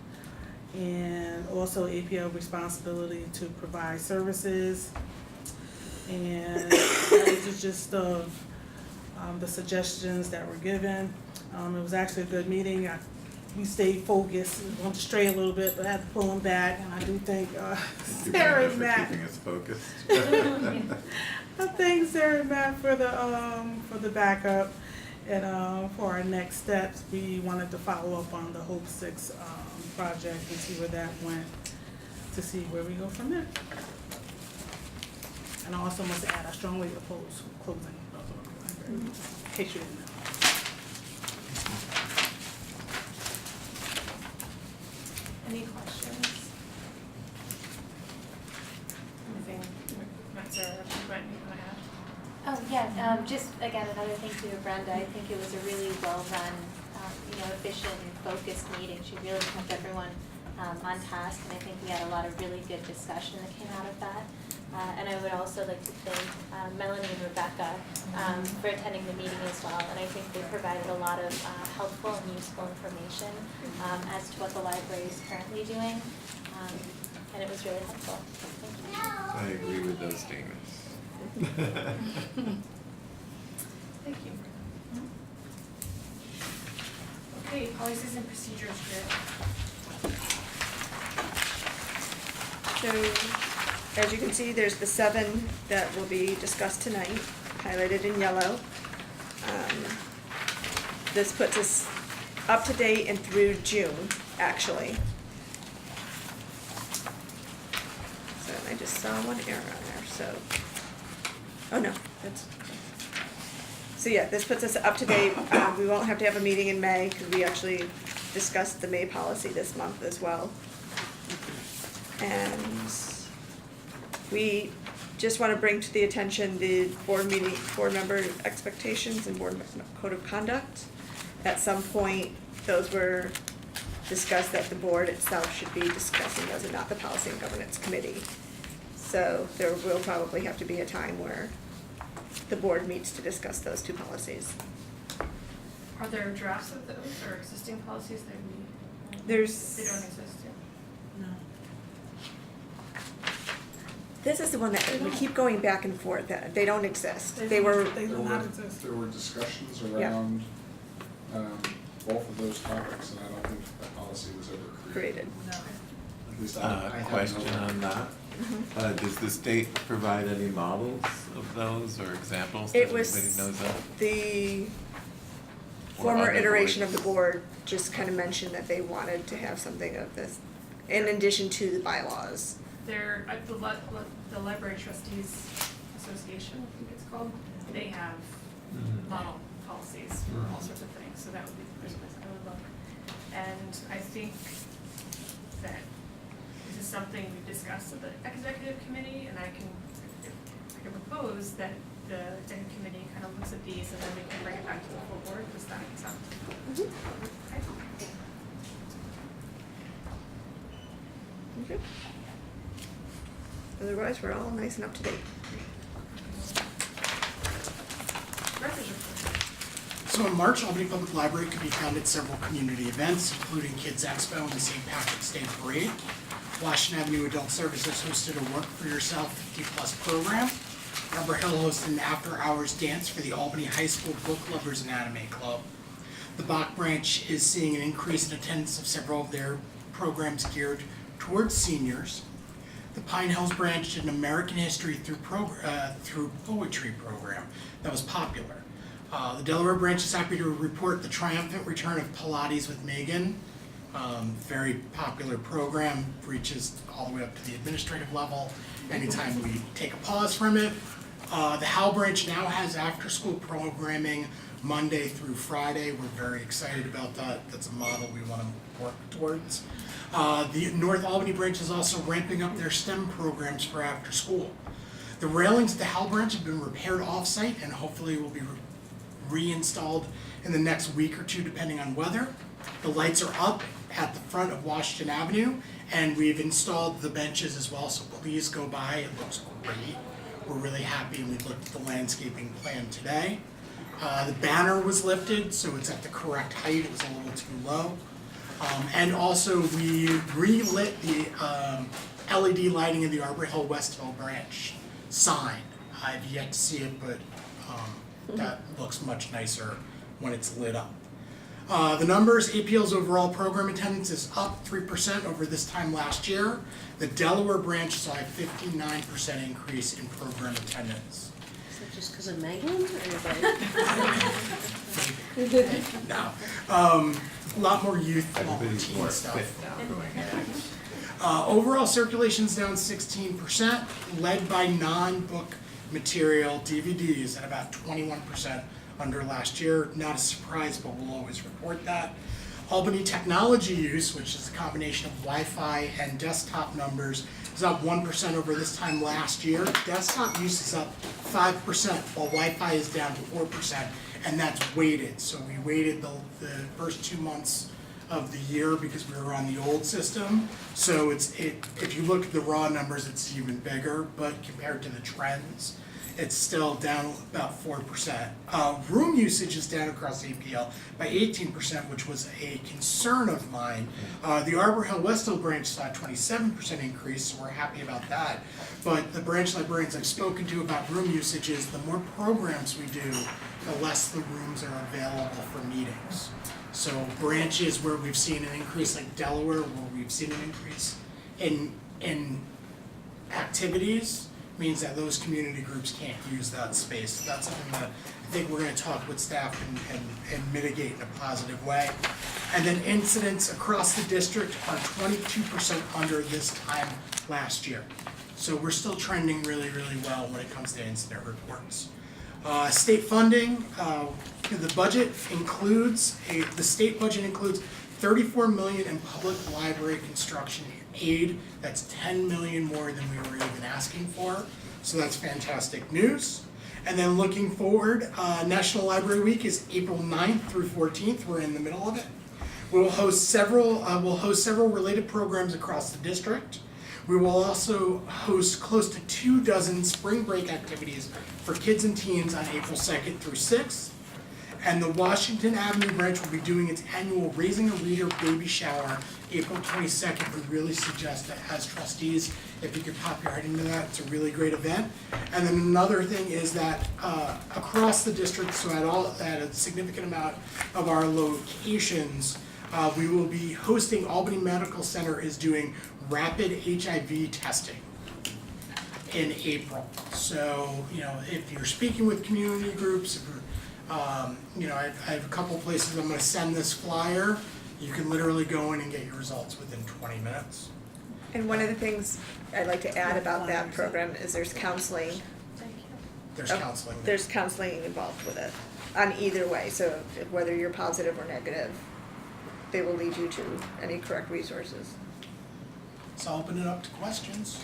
and also APL responsibility to provide services. And that was just the suggestions that were given. It was actually a good meeting. We stayed focused. We went stray a little bit, but I had to pull them back. And I do thank Sarah and Matt. Keeping us focused. I thank Sarah and Matt for the backup. And for our next steps, we wanted to follow up on the Hope 6 project and see where that went, to see where we go from there. And I also must add, I strongly oppose closing of the library, in case you didn't know. Any questions? Anything, Sarah, Brent, you want to add? Oh, yeah, just again, another thank you to Brenda. I think it was a really well-run, efficient and focused meeting. She really kept everyone on task, and I think we had a lot of really good discussion that came out of that. And I would also like to thank Melanie and Rebecca for attending the meeting as well. And I think they provided a lot of helpful and useful information as to what the library is currently doing. And it was really helpful. Thank you. I agree with those statements. Thank you. Okay, policies and procedures grid. So, as you can see, there's the 7 that will be discussed tonight, highlighted in yellow. This puts us up to date and through June, actually. So, I just saw one error on there, so. Oh, no, that's. So yeah, this puts us up to date. We won't have to have a meeting in May because we actually discussed the May policy this month as well. And we just want to bring to the attention the board member expectations and board code of conduct. At some point, those were discussed that the board itself should be discussing those and not the policy and governance committee. So there will probably have to be a time where the board meets to discuss those 2 policies. Are there drafts of those or existing policies that we? They don't exist yet? No. This is the one that we keep going back and forth, that they don't exist. They They do were, not exist. There were discussions around both of those topics, and I don't think that policy was ever created. created. At least I have no Question on that. Does the state provide any models of those or examples that It anybody was knows of? the Or former other iteration of boards? the board just kind of mentioned that they wanted to have something of this in addition to the bylaws. They're, the Library Trustees Association, I think it's called, they have model policies for all sorts of things, so that would be the first place I would look. And I think that this is something we discussed at the executive committee, and I can propose that the executive committee kind of looks at these and then we can bring it back to the full board. Does that sound? Okay. Otherwise, we're all nice and up to date. Director's report. So in March, Albany Public Library could be found at several community events, including Kids Expo and the St. Patrick's Day Parade. Washington Avenue Adult Services hosted a Work for Yourself 50+ program. Arbor Hill hosted an after-hours dance for the Albany High School Book Lovers Anatomy Club. The Bach branch is seeing an increase in attendance of several of their programs geared towards seniors. The Pine Hills branch did an American History through poetry program that was popular. The Delaware branch is happy to report the triumphant return of Pilates with Megan. Very popular program, reaches all the way up to the administrative level anytime we take a pause from it. The Howell branch now has after-school programming Monday through Friday. We're very excited about that. That's a model we want to work towards. The North Albany branch is also ramping up their STEM programs for after school. The railings at the Howell branch have been repaired off-site and hopefully will be reinstalled in the next week or two depending on weather. The lights are up at the front of Washington Avenue and we've installed the benches as well, so please go by. It looks great. We're really happy, and we looked at the landscaping plan today. The banner was lifted, so it's at the correct height. It was a little too low. And also we relit the LED lighting in the Arbor Hill West Hill branch sign. I've yet to see it, but that looks much nicer when it's lit up. The numbers, APL's overall program attendance is up 3% over this time last year. The Delaware branch saw a 59% increase in program attendance. Is that just because of Megan or No. A lot more youth, a lot more Everybody's teen more stuff. fit now. Overall circulation's down 16%, led by non-book material DVDs at about 21% under last year. Not a surprise, but we'll always report that. Albany technology use, which is a combination of Wi-Fi and desktop numbers, is up 1% over this time last year. Desktop use is up 5%, while Wi-Fi is down 4%, and that's weighted. So we weighted the first 2 months of the year because we were on the old system. So if you look at the raw numbers, it's even bigger, but compared to the trends, it's still down about 4%. Room usage is down across APL by 18%, which was a concern of mine. The Arbor Hill West Hill branch saw a 27% increase, so we're happy about that. But the branch librarians I've spoken to about room usage is the more programs we do, the less the rooms are available for meetings. So branches where we've seen an increase, like Delaware, where we've seen an increase in activities, means that those community groups can't use that space. So that's something that I think we're gonna talk with staff and mitigate in a positive way. And then incidents across the district are 22% under this time last year. So we're still trending really, really well when it comes to incident reports. State funding, the budget includes, the state budget includes $34 million in public library construction aid. That's $10 million more than we were even asking for. So that's fantastic news. And then looking forward, National Library Week is April 9th through 14th. We're in the middle of it. We'll host several related programs across the district. We will also host close to 24 spring break activities for kids and teens on April 2nd through 6th. And the Washington Avenue branch will be doing its annual Raising a Reader baby shower April 22nd. We really suggest that as trustees, if you could pop your head into that, it's a really great event. And then another thing is that across the district, so at a significant amount of our locations, we will be hosting, Albany Medical Center is doing rapid HIV testing. in April. So, if you're speaking with community groups, if you're, I have a couple places I'm gonna send this flyer. You can literally go in and get your results within 20 minutes. And one of the things I'd like to add about that program is there's counseling. There's Oh, counseling. There's counseling involved with it, on either way, so whether you're positive or negative, they will lead you to any correct resources. So I'll open it up to questions.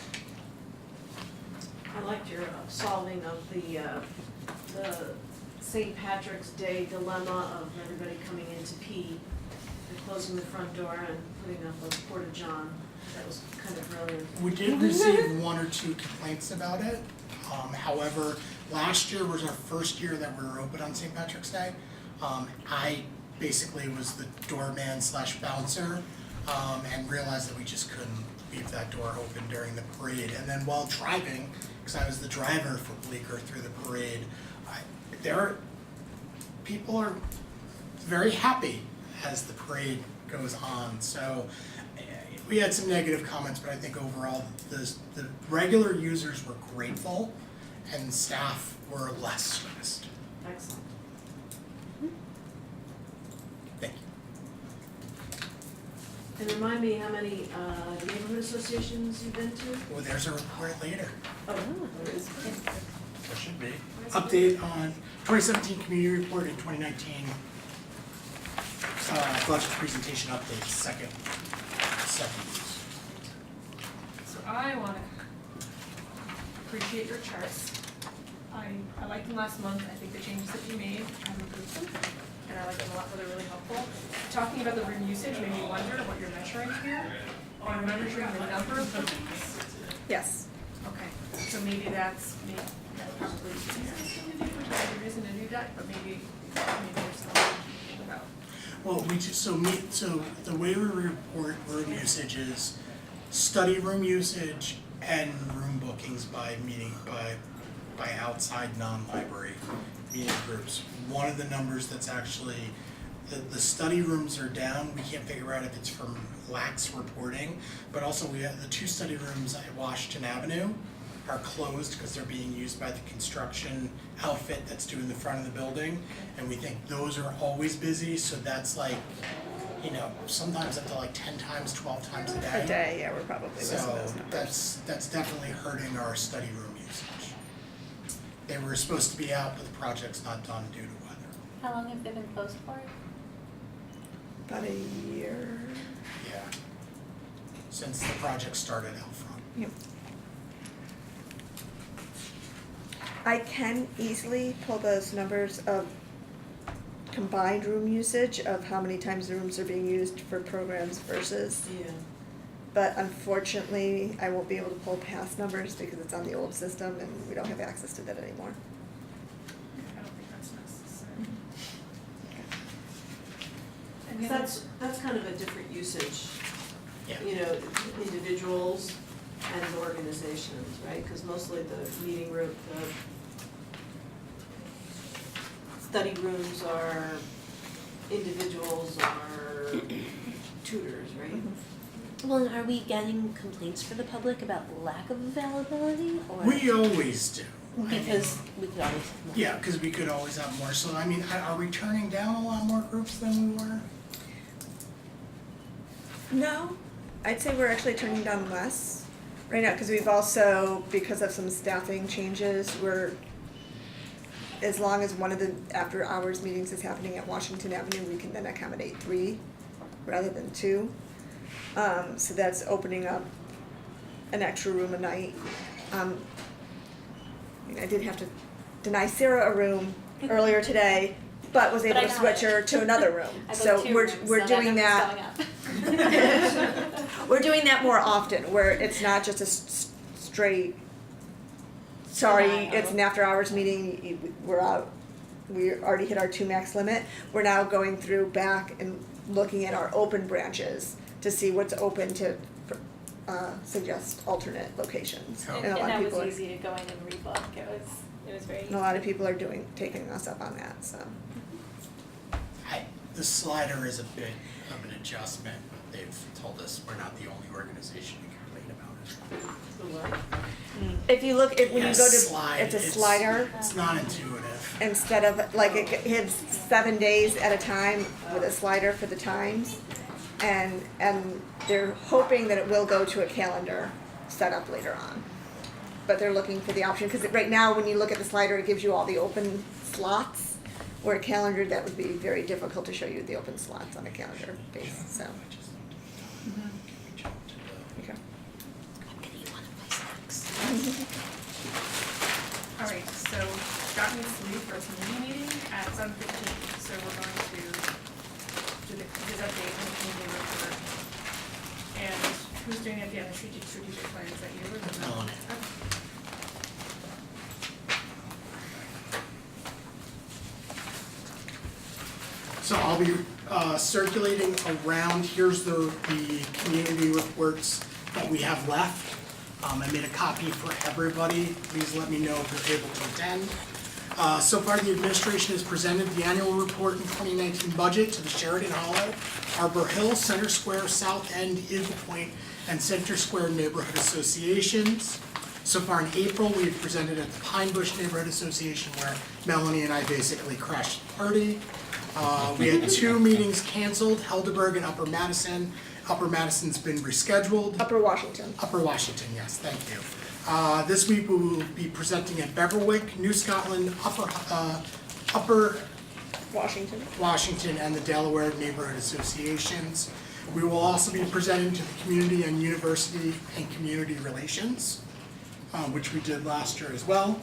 I liked your solving of the St. Patrick's Day dilemma of everybody coming in to pee and closing the front door and putting up a porta-john. That was kind of brilliant. We did receive 1 or 2 complaints about it. However, last year was our first year that we were open on St. Patrick's Day. I basically was the doorman / bouncer, and realized that we just couldn't leave that door open during the parade. And then while driving, because I was the driver for Bleecker through the parade, people are very happy as the parade goes on. So we had some negative comments, but I think overall the regular users were grateful and staff were less stressed. Excellent. Thank you. And remind me how many neighborhood associations you've been to? Well, there's a report later. Oh, there is. There should be. Update on 2017 community report and 2019 budget presentation update, second. So I wanna appreciate your charts. I liked them last month, I think the changes that you made, I've improved them, and I like them a lot, they're really helpful. Talking about the room usage made me wonder what you're measuring here. Are you measuring the number of bookings? Yes. Okay, so maybe that probably isn't there isn't a new deck, but maybe there's something to think about. Well, so the way we report room usage is study room usage and room bookings by outside non-library meeting groups. One of the numbers that's actually, the study rooms are down. We can't figure out if it's from lax reporting, but also we have the 2 study rooms at Washington Avenue are closed because they're being used by the construction outfit that's doing the front of the building. And we think those are always busy, so that's like, sometimes up to like 10 times, 12 times a day. A day, yeah, we're probably missing those So numbers. that's definitely hurting our study room usage. They were supposed to be out, but the project's not done due to weather. How long have they been closed for? About a year. Yeah. Since the project started out front. Yep. I can easily pull those numbers of combined room usage of how many times the rooms are being used for programs versus, Yeah. but unfortunately, I won't be able to pull past numbers because it's on the old system and we don't have access to that anymore. I don't think that's necessary. And that's kind of a different usage. Yeah. Individuals and organizations, right? Because mostly the meeting room, the study rooms are, individuals are tutors, right? Well, and are we getting complaints from the public about lack of availability, or? We always do. Because we could always have more. Yeah, because we could always have more. So, are we turning down a lot more groups than we were? No, I'd say we're actually turning down less right now, because we've also, because of some staffing changes, as long as one of the after hours meetings is happening at Washington Avenue, we can then accommodate 3 rather than 2. So that's opening up an extra room a night. I did have to deny Sarah a room earlier today, but was able But I to got switch it. her to another room. I booked So 2 we're rooms, we're so doing that number's that. going up. We're doing that more often, where it's not just a straight, sorry, it's an after-hours meeting, we're out. We already hit our 2 max limit. We're now going through back and looking at our open branches to see what's open to suggest alternate locations. Oh. And And a lot that of was people are, easy to go in and rebook, it was very easy. and a lot of people are taking us up on that, so. The slider is a bit of an adjustment. They've told us we're not the only organization to complain about If you look, when you go to, Slide. it's a slider. It's not intuitive. Instead of, like, it hits 7 days at a time with a slider for the times. And they're hoping that it will go to a calendar setup later on. But they're looking for the option, because right now, when you look at the slider, it gives you all the open slots. Where a calendar, that would be very difficult to show you the open slots on a calendar basis, so. Okay. Alright, so Scott needs to leave for his community meeting at 7:15, so we're going to do his update on the community report. And who's doing it at the end of the strategic plan, is that you or is it Melanie. Okay. So I'll be circulating around, here's the community reports that we have left. I made a copy for everybody, please let me know if you're able to attend. So far, the administration has presented the annual report and 2019 budget to the Sheridan Hollow, Arbor Hill, Center Square, South End, Eagle Point, and Center Square neighborhood associations. So far in April, we have presented at the Pine Bush Neighborhood Association where Melanie and I basically crashed the party. We had 2 meetings canceled, Helderberg and Upper Madison. Upper Madison's been rescheduled. Upper Washington. Upper Washington, yes, thank you. This week we will be presenting at Beverwyck, New Scotland, Upper Washington, and the Delaware Neighborhood Associations. We will also be presenting to the community on university and community relations, which we did last year as well.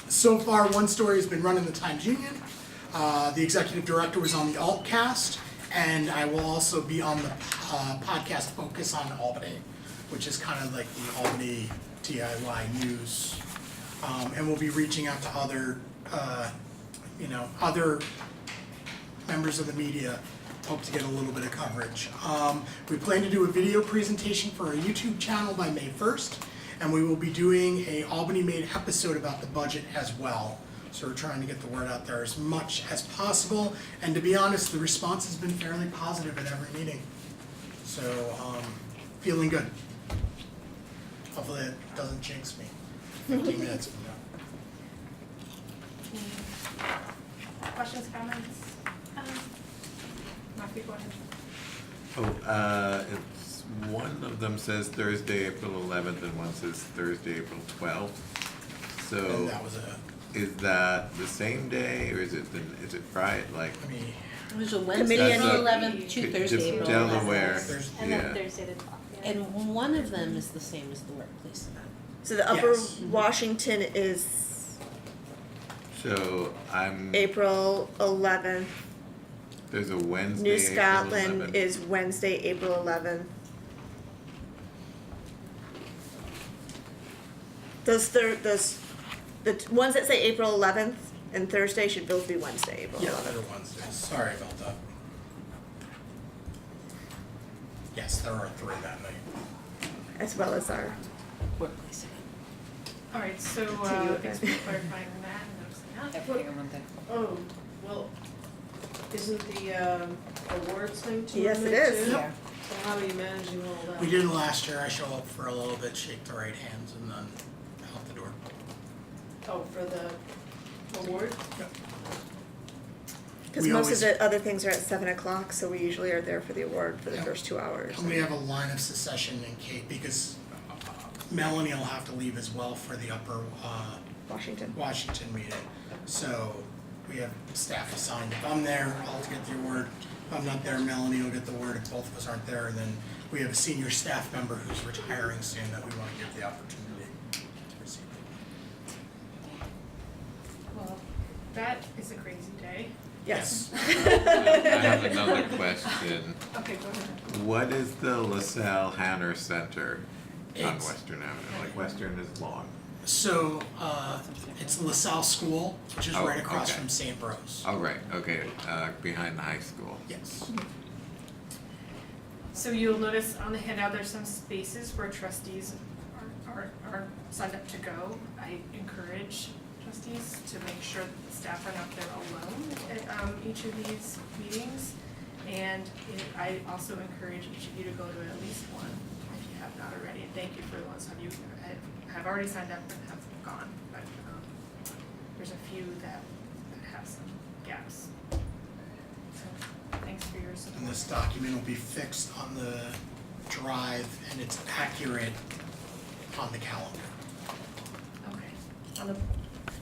So far, one story has been run in the Times-Union. The executive director was on the Altcast, and I will also be on the podcast Focus on Albany, which is kind of like the Albany DIY news. And we'll be reaching out to other, other members of the media, hope to get a little bit of coverage. We plan to do a video presentation for our YouTube channel by May 1st, and we will be doing a Albany-made episode about the budget as well. So we're trying to get the word out there as much as possible. And to be honest, the response has been fairly positive at every meeting. So, feeling good. Hopefully it doesn't jinx me 15 minutes from now. Questions, comments? Matthew, go ahead. It's one of them says Thursday, April 11th, and one says Thursday, April 12th. So. And that was a, Is that the same day, or is it Friday, like? I mean, It was a Committee Wednesday, on the the- 11th, to Thursday, April 11th. Delaware, And then yeah. Thursday the 12th, yeah. And one of them is the same as the workplace event. So the Upper Yes. Washington is So I'm, April 11th. there's a Wednesday, New April Scotland 11th. is Wednesday, April 11th. The ones that say April 11th and Thursday should both be Wednesday, April yeah, 11th. they're Wednesdays. Sorry about that. Yes, there are 3 that night. As well as our, Workplace event. Alright, so, you thanks for again. clarifying that and noticing that. Everything on Monday. Oh, well, isn't the awards thing too? Yes, it is. Yeah. So how are you managing all that? We did it last year. I show up for a little bit, shake the right hands, and then out the door. Oh, for the award? because We most always- of the other things are at 7 o'clock, so we usually are there for the award for the Yeah. first 2 hours. And we have a line of succession in Kate because Melanie will have to leave as well for the Upper Washington. Washington meeting. So we have staff assigned. If I'm there, I'll get the award. If I'm not there, Melanie will get the award. If both of us aren't there, then we have a senior staff member who's retiring soon that we want to give the opportunity to receive it. Well, that is a crazy day. Yes. I have another question. Okay, go ahead. What is the LaSalle Hanner Center on It's- Western Avenue? Like Western is long. So, it's LaSalle School, which is Oh, right across okay. from St. Rose. Oh, right, okay, behind the high school. Yes. So you'll notice on the handout, there's some spaces where trustees are signed up to go. I encourage trustees to make sure that the staff are not there alone at each of these meetings. And I also encourage each of you to go to at least one if you have not already, and thank you for the ones who have already signed up and have gone, but, there's a few that have some gaps. So, thanks for your support. And this document will be fixed on the drive and it's accurate on the calendar. Okay, on the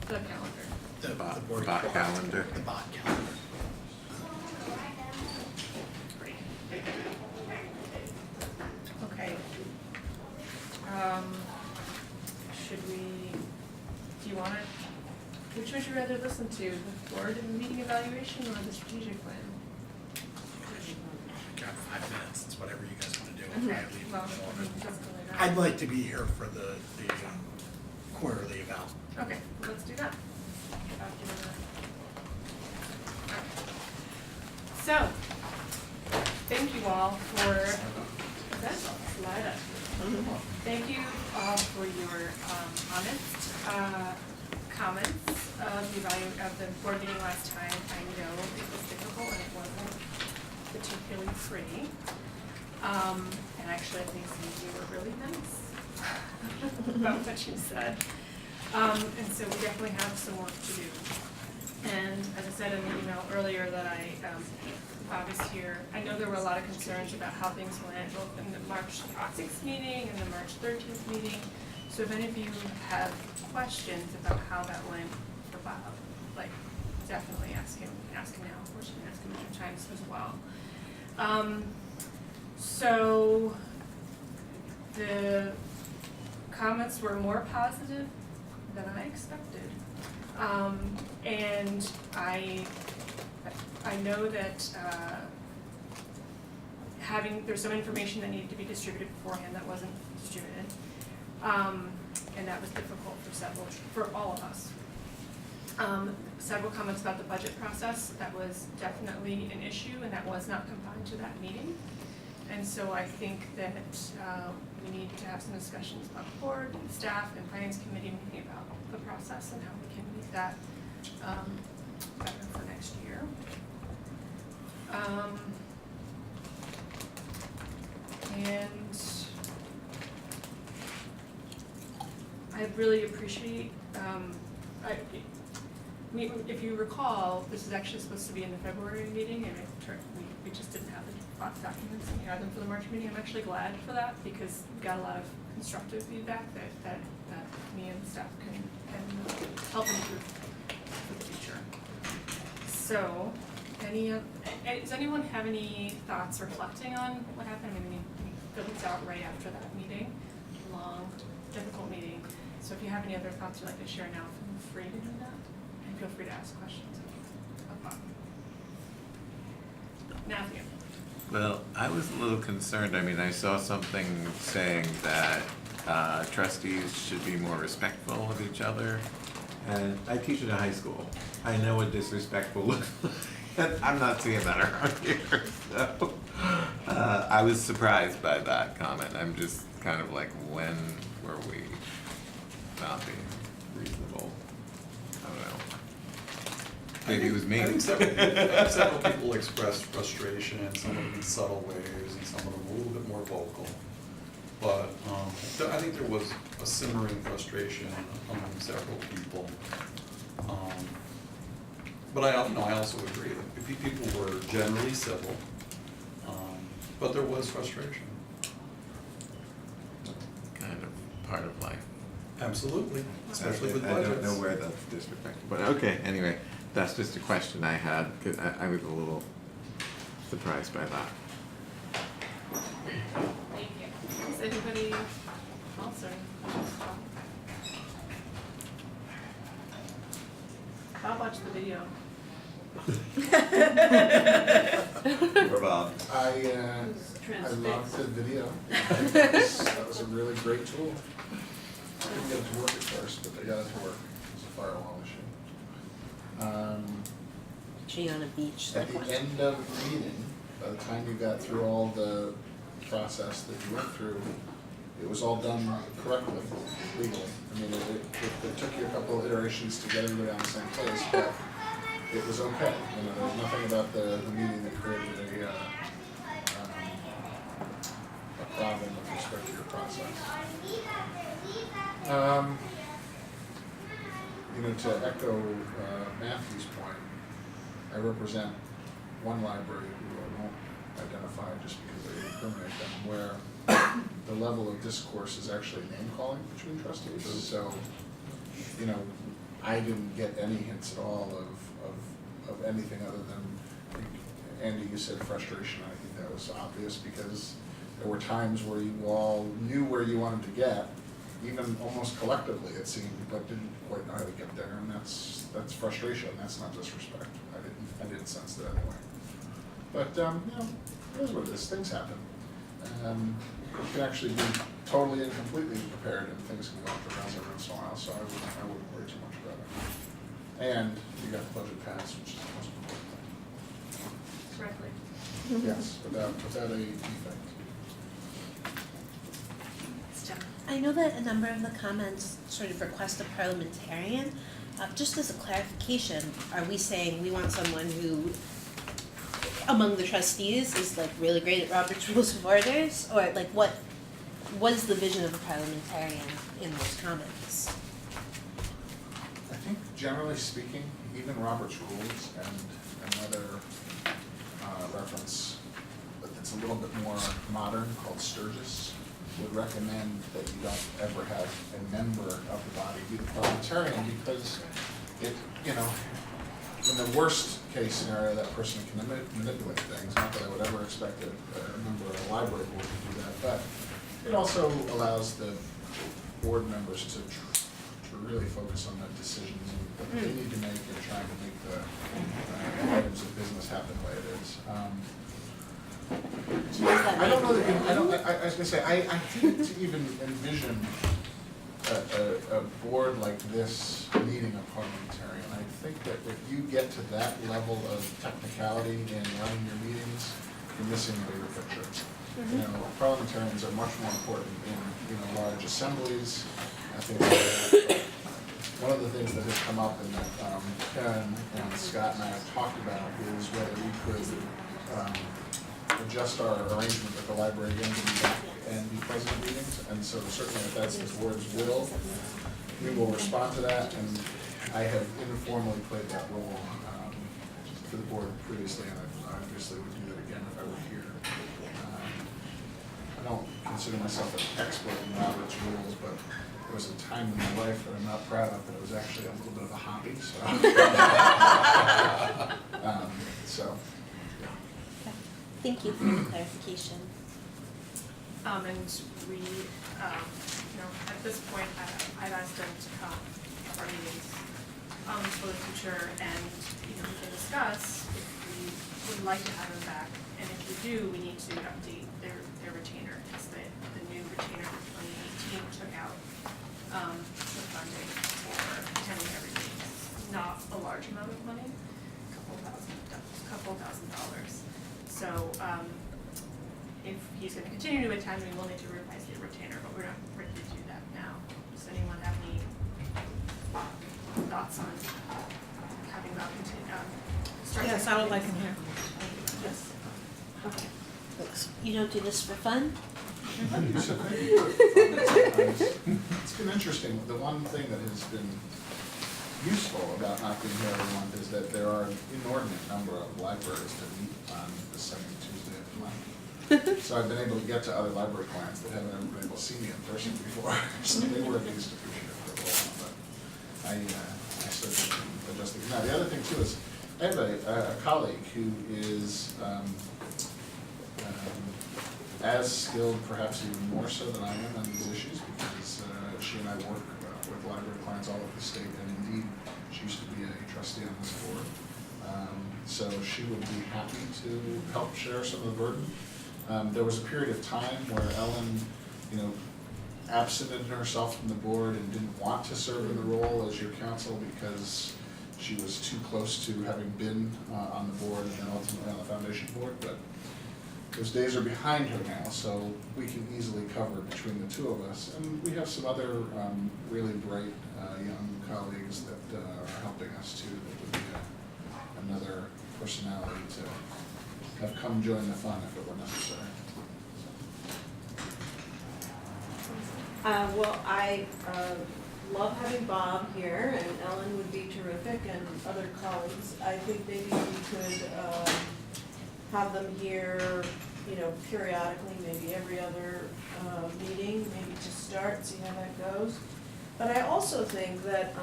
calendar. The Bot board calendar. The bot calendar. Great. Okay. Should we, do you wanna, which would you rather listen to, the board and meeting evaluation or the strategic plan? Got 5 minutes, it's whatever you guys wanna do. Okay. I leave Well, in the middle of it. just really not. I'd like to be here for the quarterly eval. Okay, well, let's do that. Document that. So, thank you all for, is that slide up? Thank you all for your honest comments of the board meeting last time. I know it was difficult and it wasn't particularly pretty. And actually I think some of you were really nice about what you said. And so we definitely have some work to do. And as I said in the email earlier that Bob is here, I know there were a lot of concerns about how things went, both in the March 6th meeting and the March 13th meeting. So if any of you have questions about how that went for Bob, like, definitely ask him now. Of course, you can ask him other times as well. So the comments were more positive than I expected. And I know that there's some information that needed to be distributed beforehand that wasn't distributed. And that was difficult for all of us. Several comments about the budget process, that was definitely an issue and that was not confined to that meeting. And so I think that we need to have some discussions about the board and staff and finance committee meeting about the process and how we can make that better for next year. And I really appreciate, if you recall, this is actually supposed to be in the February meeting, and we just didn't have the documents, and we had them for the March meeting. I'm actually glad for that, because we got a lot of constructive feedback that me and staff can help improve for the future. So, does anyone have any thoughts reflecting on what happened? I mean, we filled this out right after that meeting, long, difficult meeting. So if you have any other thoughts you'd like to share now, feel free to do that. And feel free to ask questions of Bob. Matthew. Well, I was a little concerned. I mean, I saw something saying that trustees should be more respectful of each other. And I teach at a high school. I know what disrespectful looks like. And I'm not seeing that around here. So I was surprised by that comment. I'm just kind of like, when were we not being reasonable? I don't know. Maybe it was me. I think several people expressed frustration, and some of them in subtle ways, and some of them a little bit more vocal. But I think there was a simmering frustration among several people. But I also agree that people were generally civil, but there was frustration. Kind of part of life. Absolutely, especially with I budgets. don't know where that's disrespectful, but okay, anyway, that's just a question I had, cause I was a little surprised by that. Thank you. Is anybody else or? I'll watch the video. For Bob. I loved the video. That was a really great tool. I didn't get it to work at first, but they got it to work. It was a firewall issue. She on a beach At somewhere. the end of the meeting, by the time you got through all the process that you went through, it was all done correctly, legally. I mean, it took you a couple of iterations to get everybody on the same place, but it was okay. You know, there was nothing about the meeting that created a problem with respect to your process? To echo Matthew's point, I represent one library who I won't identify just because I incriminate them, where the level of discourse is actually name calling between trustees. So, I didn't get any hints at all of anything other than, Andy, you said frustration. I think that was obvious because there were times where you all knew where you wanted to get, even almost collectively it seemed, but didn't quite know how to get there, and that's frustration. That's not disrespect. I didn't sense that anyway. But it is what it is. Things happen. You can actually be totally and completely prepared, and things can go off the rails every once in a while. So I wouldn't worry too much about it. And you got the budget passed, which is the most important thing. Correctly. Yes, without a defect. I know that a number of the comments sort of request a parliamentarian. Just as a clarification, are we saying we want someone who, among the trustees, is like really great at Robert's Rules of Orders? Or like what is the vision of a parliamentarian in those comments? I think generally speaking, even Robert's Rules and another reference that's a little bit more modern called Sturgis would recommend that you don't ever have a member of the body be the parliamentarian because it, in the worst case scenario, that person can manipulate things. Not that I would ever expect a member of a library board to do that, but it also allows the board members to really focus on the decisions that they need to make and trying to make the items of business happen the way it is. I don't know that I was gonna say, I think to even envision a board like this needing a parliamentarian, I think that if you get to that level of technicality in running your meetings, you're missing the bigger picture. Parliamentarians are much more important in large assemblies. I think one of the things that has come up and that Ken and Scott and I have talked about is whether we could adjust our arrangement with the library again to be back and be present at meetings. And so certainly if that's the board's will, we will respond to that. And I have informally played that role to the board previously, and I obviously would do that again if I were here. I don't consider myself an expert in Robert's Rules, but there was a time in my life that I'm not proud of that it was actually a little bit of a hobby. So, Thank you for the clarification. And we, at this point, I've asked them to come to our meetings for the future, and we can discuss if we would like to have them back, and if we do, we need to update their retainer, because the new retainer from 2018 took out the funding for attending every meeting. It's not a large amount of money, couple thousand dollars. So if he's going to continue to attend, we will need to revise the retainer, but we're not ready to do that now. Does anyone have any thoughts on having that continue? Yes, I would like him here. Yes. Okay. You don't do this for fun? It's been interesting. The one thing that has been useful about not being here every month is that there are an inordinate number of libraries that meet on the second Tuesday of the month. So I've been able to get to other library clients that haven't ever been able to see me in person before. So they were at least appreciative for a while, but I started adjusting. Now the other thing too is I have a colleague who is as skilled, perhaps even more so than I am on these issues, because she and I work with library clients all over the state, and indeed, she used to be a trustee on this board. So she would be happy to help share some of the burden. There was a period of time where Ellen, absented herself from the board and didn't want to serve in the role as your counsel because she was too close to having been on the board and then ultimately on the foundation board, but those days are behind her now, so we can easily cover between the two of us. And we have some other really bright young colleagues that are helping us too. That would be another personality to have come join the fun if it were necessary. So. Well, I love having Bob here, and Ellen would be terrific, and other colleagues. I think maybe we could have them here, you know, periodically, maybe every other meeting, maybe to start, see how that goes. But I also think that,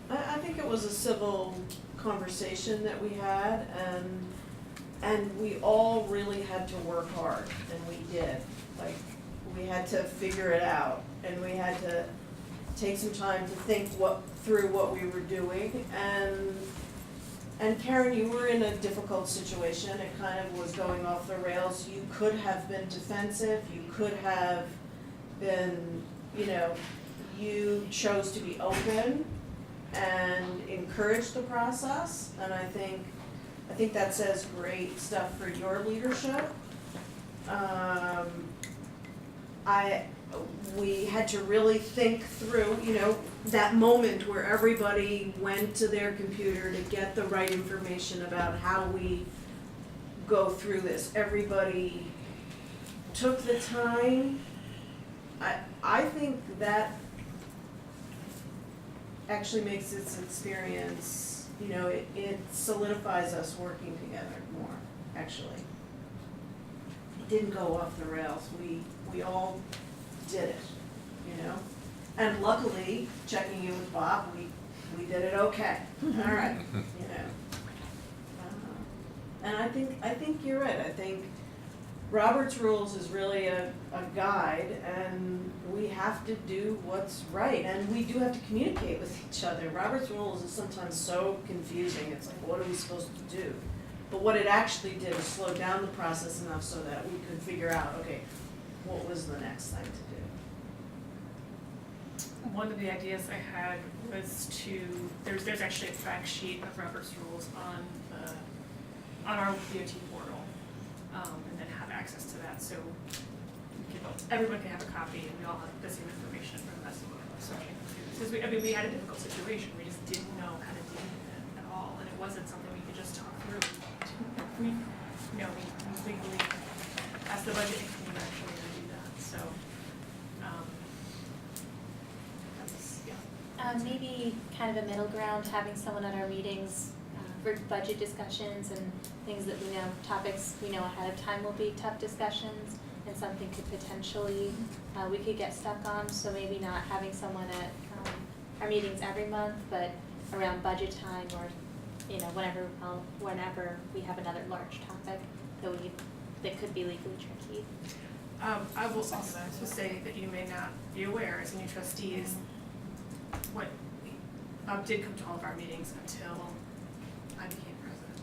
I think it was a civil conversation that we had, and we all really had to work hard, and we did. Like, we had to figure it out, and we had to take some time to think through what we were doing, and Karen, you were in a difficult situation, it kind of was going off the rails. You could have been defensive, you could have been, you know, you chose to be open and encourage the process, and I think that says great stuff for your leadership. We had to really think through, you know, that moment where everybody went to their computer to get the right information about how we go through this. Everybody took the time. I think that actually makes this experience, you know, it solidifies us working together more, actually. It didn't go off the rails, we all did it, you know? And luckily, checking in with Bob, we did it okay, all right, you know? And I think you're right, I think Robert's Rules is really a guide, and we have to do what's right, and we do have to communicate with each other. Robert's Rules is sometimes so confusing, it's like, what are we supposed to do? But what it actually did is slow down the process enough so that we could figure out, okay, what was the next thing to do? One of the ideas I had was there's actually a fact sheet of Robert's Rules on our DOT portal, and then have access to that, so everyone can have a copy, and we all have the same information for the rest of us. Because we had a difficult situation, we just didn't know how to deal with it at all, and it wasn't something we could just talk through. We legally, as the budget committee, actually to do that, so, that's, yeah. Maybe kind of a middle ground, having someone at our meetings for budget discussions and things that we know, topics we know ahead of time will be tough discussions, and something could potentially, we could get stuck on, so maybe not having someone at our meetings every month, but around budget time, or, you know, whenever we have another large topic that could be legally tricky. I will also say that you may not be aware as new trustees, what Bob did come to all of our meetings until I became president.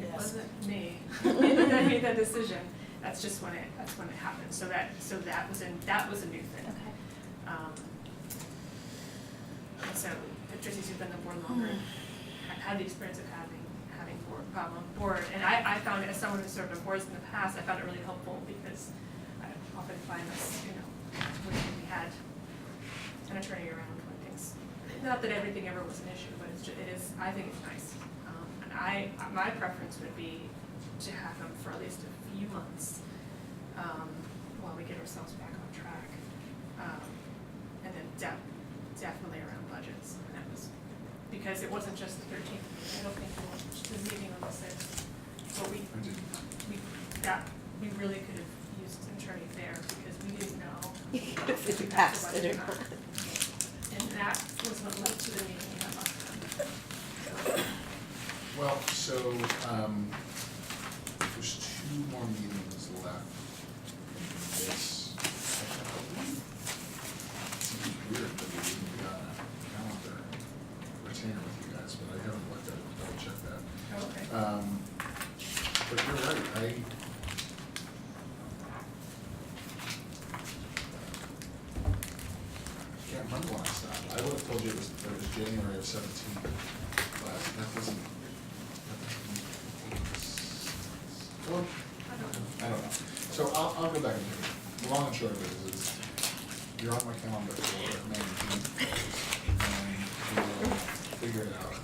It wasn't me that made that decision. That's just when it happened. So that was a new thing. Okay. And so the trustees who've been on the board longer had the experience of having Bob on board. And I found it, as someone who's served on boards in the past, I found it really helpful because I often find us, you know, when we had an attorney around when things, not that everything ever was an issue, but I think it's nice. And my preference would be to have him for at least a few months while we get ourselves back on track. And then definitely around budgets. And that was because it wasn't just the 13th. I don't think it was just the meeting on the 6th. But we really could have used an attorney there because we didn't know If we passed it or not. And that was what led to the meeting we had last time. Well, so, there's 2 more meetings left in this. It seems weird that we didn't got a calendar retainer with you guys, but I haven't looked at it, double check that. Okay. But you're right, I can't remember when I stopped. I would have told you it was January of 17, but that wasn't. Well, I don't know. So I'll go back and take it. The long and short of it is you're on my calendar for May and June, and we'll figure it out.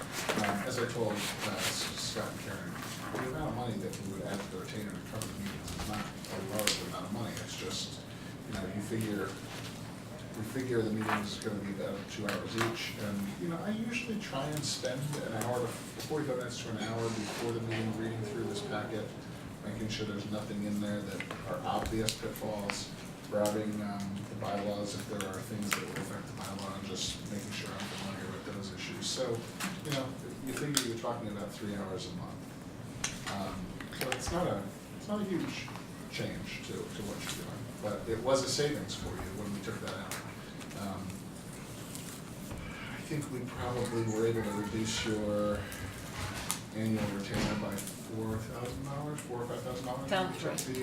As I told Scott and Karen, the amount of money money that we would add to the retainer to cover the meetings. It's not a large amount of money, it's just, you figure the meeting is gonna be about 2 hours each, and, I usually try and spend an hour to 45 minutes to an hour before the meeting reading through this packet, making sure there's nothing in there that are obvious pitfalls, routing the bylaws if there are things that would affect the bylaw, and just making sure I'm familiar with those issues. So, you figure you're talking about 3 hours a month. So it's not a huge change to what you're doing, but it was a savings for you when we took that out. I think we probably were able to reduce your annual retainer by $4,000, $4,000 or $5,000. Sounds right. When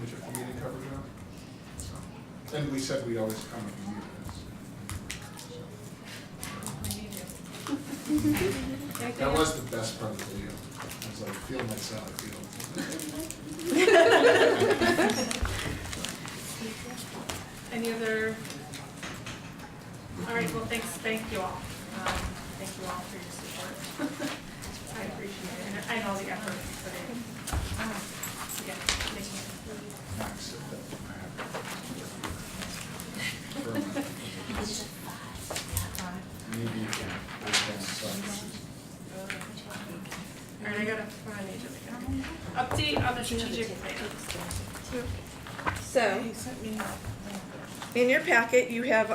we took the meeting coverage out. So, and we said we'd always come if we needed it. So. That was the best part of the video. I was like, feel myself, Any other? All right, well, thank you all. Thank you all for your support. I appreciate it, and all the effort you put in. Again, thank you. Max, maybe you can. All right, I gotta find each of them. Update on the strategic plan. So, in your packet, you have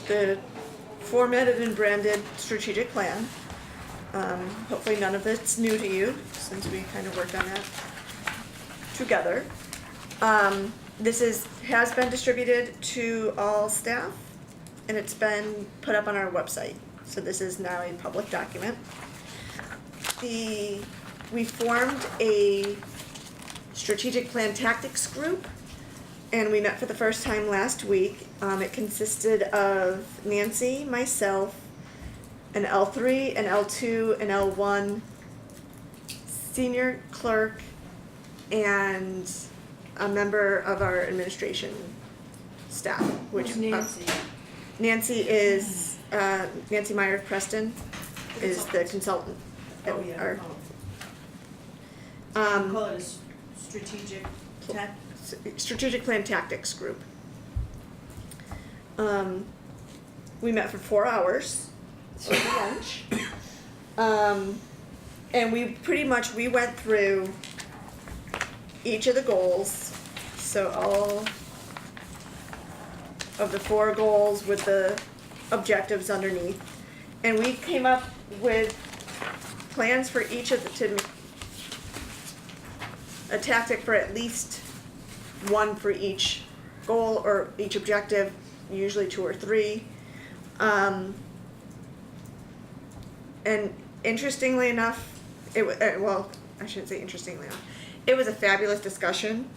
the formatted and branded strategic plan. Hopefully none of it's new to you, since we kind of worked on that together. This has been distributed to all staff, and it's been put up on our website. So this is now a public document. We formed a strategic plan tactics group, and we met for the first time last week. It consisted of Nancy, myself, an L3, an L2, an L1, senior clerk, and a member of our administration staff, which Nancy. Nancy is Nancy Meyer Preston is the consultant. Oh, yeah. Our- Call it a strategic tech. Strategic Plan Tactics Group. We met for 4 hours over lunch. And we went through each of the goals. So all of the 4 goals with the objectives underneath. And we came up with plans for each of a tactic for at least one for each goal or each objective, usually 2 or 3. And interestingly enough, I shouldn't say interestingly enough, it was a fabulous discussion.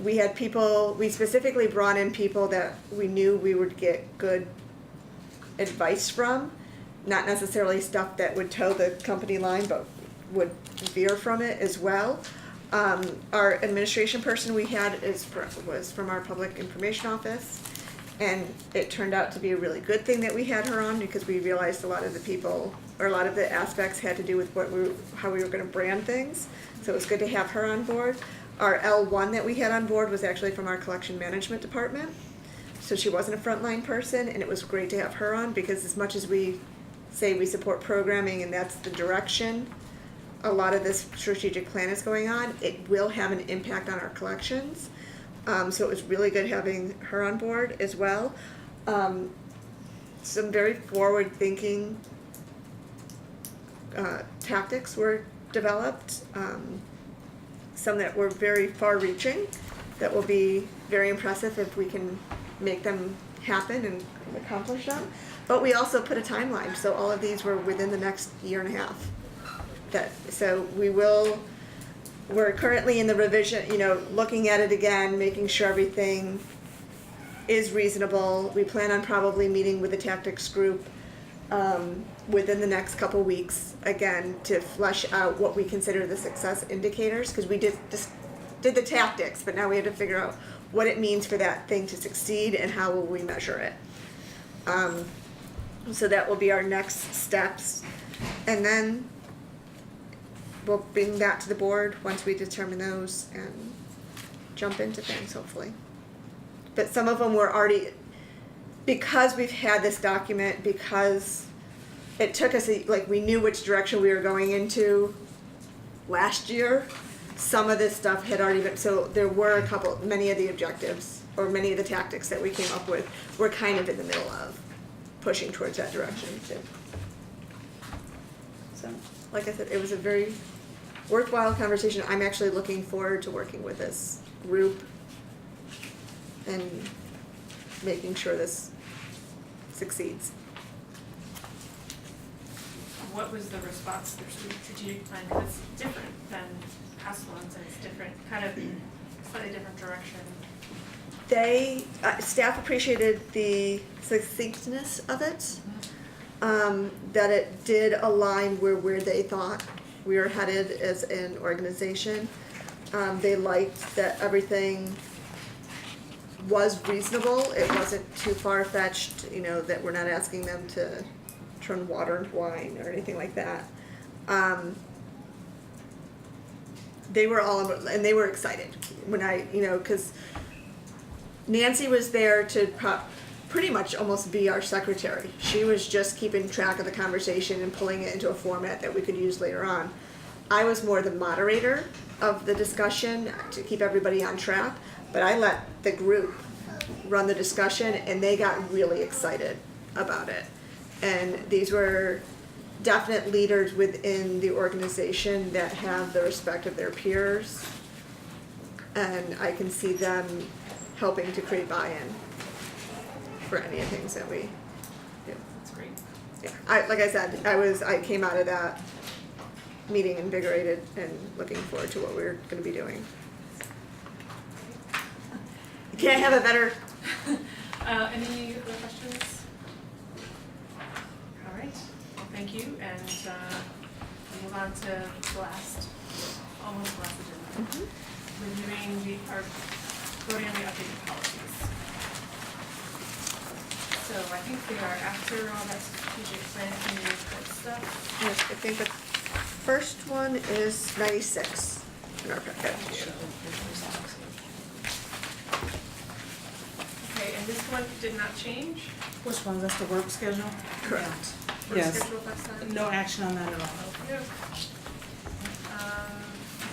We specifically brought in people that we knew we would get good advice from, not necessarily stuff that would toe the company line, but would veer from it as well. Our administration person we had was from our public information office, and it turned out to be a really good thing that we had her on, because we realized a lot of the aspects had to do with how we were going to brand things. So it was good to have her on board. Our L1 that we had on board was actually from our collection management department, so she wasn't a frontline person, and it was great to have her on, because as much as we say we support programming and that's the direction a lot of this strategic plan is going on, it will have an impact on our collections. So it was really good having her on board as well. Some very forward-thinking tactics were developed, some that were very far-reaching, that will be very impressive if we can make them happen and accomplish them. But we also put a timeline, so all of these were within the next year and a half. We're currently in the revision, looking at it again, making sure everything is reasonable. We plan on probably meeting with the tactics group within the next couple weeks, again, to flesh out what we consider the success indicators, because we did the tactics, but now we have to figure out what it means for that thing to succeed and how will we measure it. So that will be our next steps. And then we'll bring that to the board once we determine those and jump into things, hopefully. But some of them were already, because we've had this document, because it took us, like, we knew which direction we were going into last year, some of this stuff had already been, so there were many of the objectives, or many of the tactics that we came up with, were kind of in the middle of pushing towards that direction too. So, like I said, it was a very worthwhile conversation. I'm actually looking forward to working with this group and making sure this succeeds. What was the response to the strategic plan? Because it's different than past ones, and it's different, kind of slightly different direction. They, staff appreciated the succinctness of it, that it did align where they thought we were headed as an organization. They liked that everything was reasonable, it wasn't too far-fetched, you know, that we're not asking them to turn water into wine or anything like that. They were all, and they were excited when because Nancy was there to pretty much almost be our secretary. She was just keeping track of the conversation and pulling it into a format that we could use later on. I was more the moderator of the discussion to keep everybody on track, but I let the group run the discussion and they got really excited about it. And these were definite leaders within the organization that have the respect of their peers. And I can see them helping to create buy-in for any of the things that we do. That's great. Yeah, like I said, I came out of that meeting invigorated and looking forward to what we're gonna be doing. You can't have a better. Any other questions? All right, well, thank you, and we'll move on to the last, almost last agenda. Reviewing voting on the updated policies. So I think we are after all that strategic plan committee report stuff. Yes, I think the first one is 96 in our packet. Okay, and this one did not change? Which one, that's the work schedule? Correct. Work Yes. schedule last time? No action on that at all. Okay.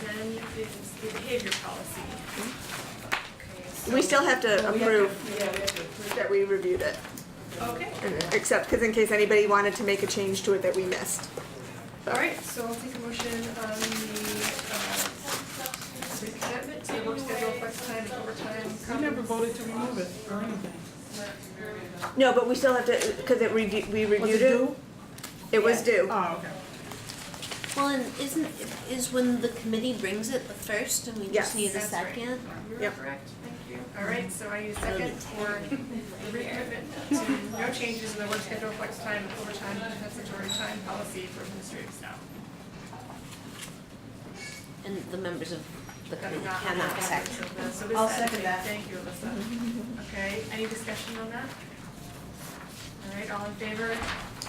Then is the behavior policy. Okay, so. We still have to approve Yeah, we have to approve. that we reviewed it, Okay, except because in case anybody wanted to make a change to it that we missed. all right, so I'll take a motion on the commitment to work schedule, flex time, and overtime. We never voted to remove it or anything. No, but we still have to, because we reviewed Was it. it due? It was due. Oh, okay. Well, and is when the committee brings it the first and we Yes. just need a That's right. second? You're Yep. correct, thank you. All right, so I use second for the recommitment to no changes in the work schedule, flex time, and overtime, compensatory time policy for administrative staff. And the members of the That committee not- cannot not- second. So this I'll is- second that. Thank you, Alyssa. Okay, any discussion on that? All right, all in favor?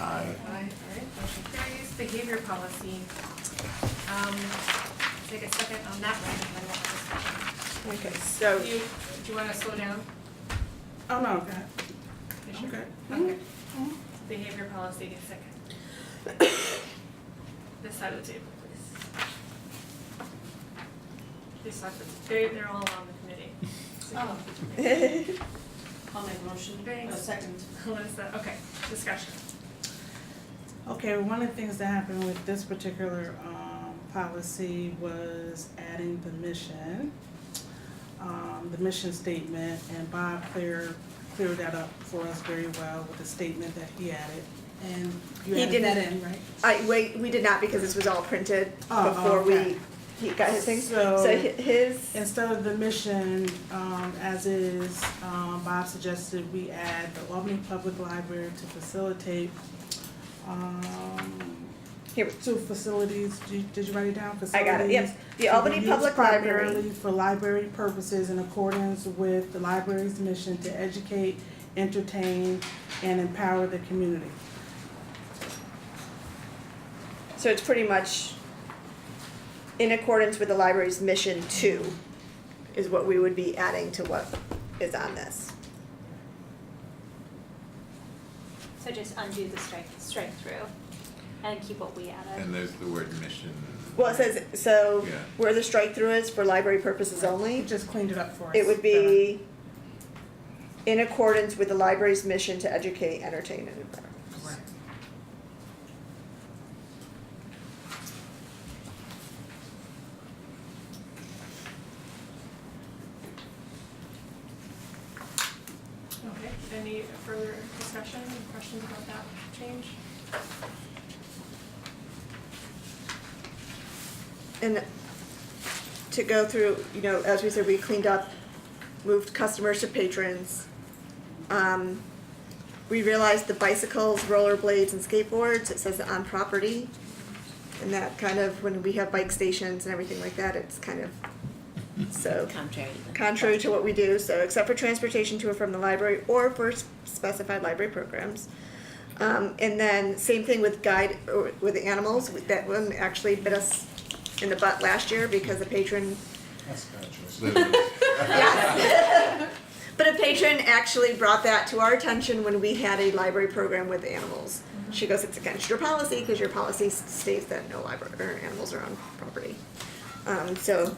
Aye. Aye. All right, motion carries. Behavior policy. Take a second on that one, and then we'll have discussion. Okay, so Do you wanna slow down? Oh, no, go ahead. You sure? Okay. Okay. Behavior policy, get second. This side of the table, please. This side, they're all on the committee. Oh. I'll make a motion. Thanks. Second. Melissa, okay, discussion. Okay, one of the things that happened with this particular policy was adding the mission statement, and Bob cleared that up for us very well with the statement that he added. And you He added that didn't- in, right? we did not because this was all printed Oh, before okay. he got his thing. So- So his, Instead of the mission, as is, Bob suggested we add the Albany Public Library to facilitate, here, two facilities, did you write it down? I got it, yep. The To Albany be Public used Library. primarily for library purposes in accordance with the library's mission to educate, entertain, and empower the community. So it's pretty much in accordance with the library's mission 2 is what we would be adding to what is on this. So just undo the strike through and keep what we added. And there's the word mission. Well, it says, so Yeah. where the strike through is for library purposes We only, just cleaned it up for us. it would be in accordance with the library's mission to educate, entertain, and empower. Right. Okay, any further discussion, questions about that change? And to go through, you know, as we said, we cleaned up, moved customers to patrons. We realized the bicycles, rollerblades, and skateboards, it says on property. And that kind of, when we have bike stations and everything like that, it's kind of, so. Contrary to what we do, so except for transportation to or from the library or for specified library programs. And then same thing with guide, or with the animals, that one actually bit us in the butt last year because a patron, That's a bad choice. yeah. But a patron actually brought that to our attention when we had a library program with animals. She goes, it's against your policy because your policy states that no library or animals are on property. So,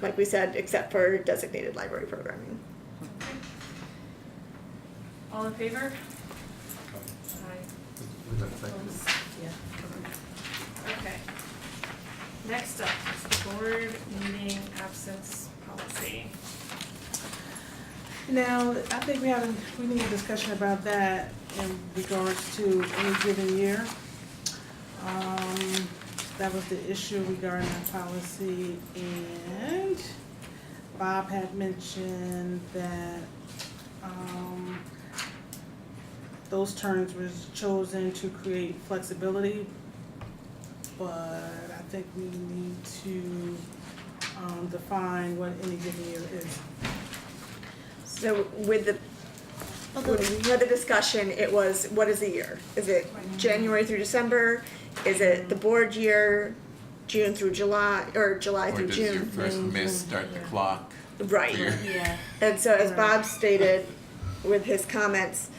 like we said, except for designated library programming. All in favor? Aye. Opposed? Okay. Next up is the board meeting absence policy. Now, I think we need a discussion about that in regards to any given year. That was the issue regarding that policy, and Bob had mentioned that, those terms was chosen to create flexibility, but I think we need to, define what any given year is. So with the, when we had the discussion, it was, what is the year? Is it January through December? Is it the board year, June through July, or July Or through does your June? first miss start the clock? Right. for your- Yeah. And so as Bob stated with his comments,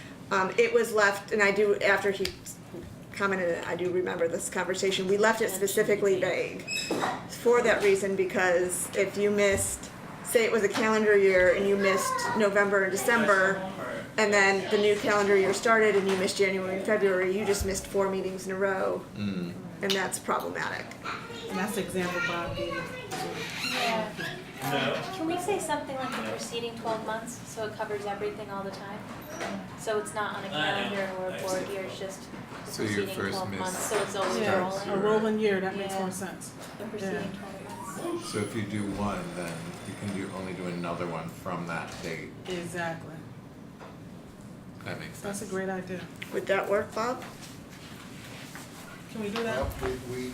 it was left, and I do, after he commented, I do remember this conversation, we left it specifically vague for that reason, because if you missed, say it was a calendar year and you missed November and December, and then the new calendar year started and you missed January and February, you just missed 4 meetings in a row, Mm. and that's problematic. And that's the example Bob gave. Yeah. Can we say something like the preceding 12 months, so it covers everything all the time? So it's not on a calendar or a board year, it's just the So your preceding first 12 miss months, so it's always Yeah, rolling. a rolling year, that makes Yeah. more sense. The preceding 12 months. So if you do one, then you can only do another one from that date. Exactly. That makes sense. That's a great idea. Would that work, Bob? Can we do that? Well, we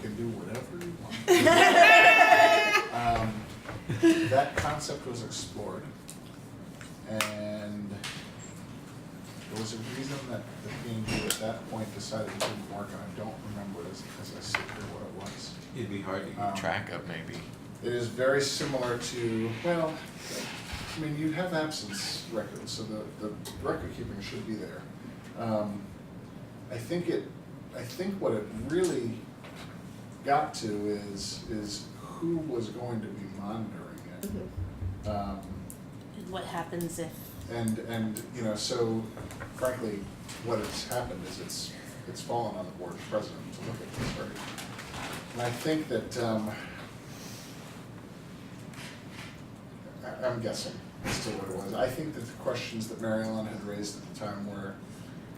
can do whatever you want. That concept was explored, and there was a reason that the P&G at that point decided it didn't work, and I don't remember as I sit here what it was. It'd be hard to keep track of maybe. It is very similar to, well, I mean, you have absence records, so the record keeping should be there. I think what it really got to is who was going to be monitoring it. And what happens if? And you know, so frankly, what has happened is it's fallen on the board president to look at this, right? And I think that, I'm guessing as to what it was. I think that the questions that Mary Ellen had raised at the time were,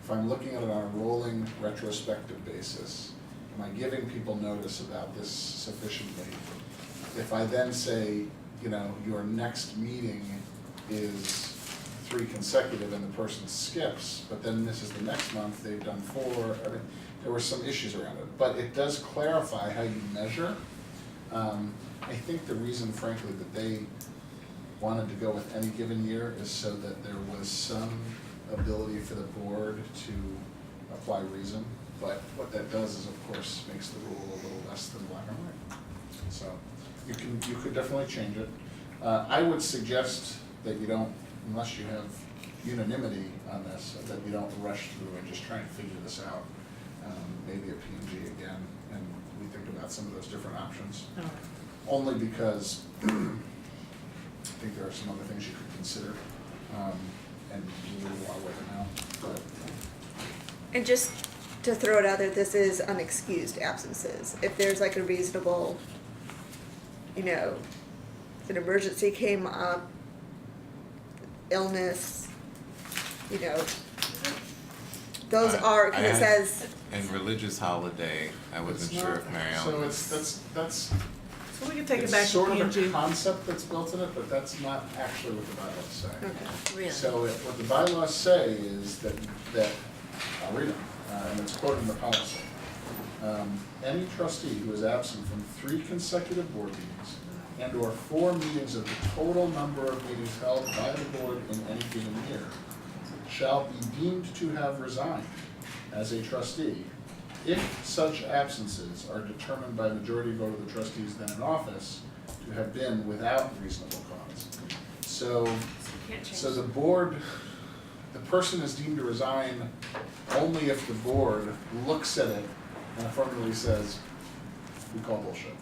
if I'm looking at it on a rolling retrospective basis, am I giving people notice about this sufficiently? If I then say, you know, your next meeting is 3 consecutive and the person skips, but then this is the next month, they've done 4, I mean, there were some issues around it. But it does clarify how you measure. I think the reason, frankly, that they wanted to go with any given year is so that there was some ability for the board to apply reason. But what that does is, of course, makes the rule a little less than black and white. So you could definitely change it. I would suggest that you don't, unless you have unanimity on this, that you don't rush through and just try and figure this out. Maybe a P&G again, and we think about some of those different options. All right. Only because I think there are some other things you could consider, and you really want to work it out. But And just to throw it out there, this is unexcused absences. If there's like a reasonable, you know, an emergency came up, illness, you know, those are, because it says, And religious holiday, I wasn't it's sure not- if Mary Ellen So was. that's So we can take it it's back to sort of a P&G. concept that's built in it, but that's not actually what the bylaws say. okay, Really? So what the bylaws say is that, I'll read it, and it's quoted in the policy. Any trustee who is absent from 3 consecutive board meetings and/or 4 meetings of the total number of meetings held by the board in any given year shall be deemed to have resigned as a trustee if such absences are determined by majority vote of the trustees then in office to have been without reasonable cause. So So you can't change. so the board, the person is deemed to resign only if the board looks at it and affirmatively says, we call bullshit.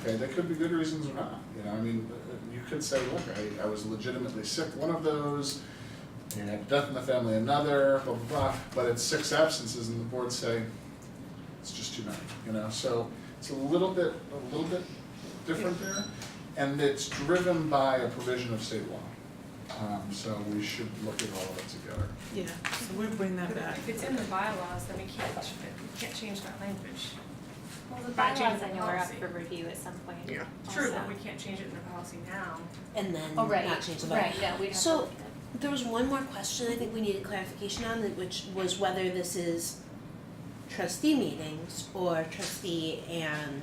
Okay, there could be good reasons or not, you know, I mean, you could say, look, I was legitimately sick one of those, and had death in the family another, blah, blah, blah, but it's 6 absences and the board say, it's just too many, you know, so it's a little bit different there, and it's driven by a provision of state law. So we should look at all of it together. Yeah, so we'll bring that But back. if it's in the bylaws, then we can't change that language. Well, the By changing bylaws I the know are up policy. for review at some point. Yeah. True, also. but we can't change it in the policy now. And then Oh, right, not change the bylaw. right, no, we'd have to So, look at it. there was one more question I think we needed clarification on, which was whether this is trustee meetings or trustee and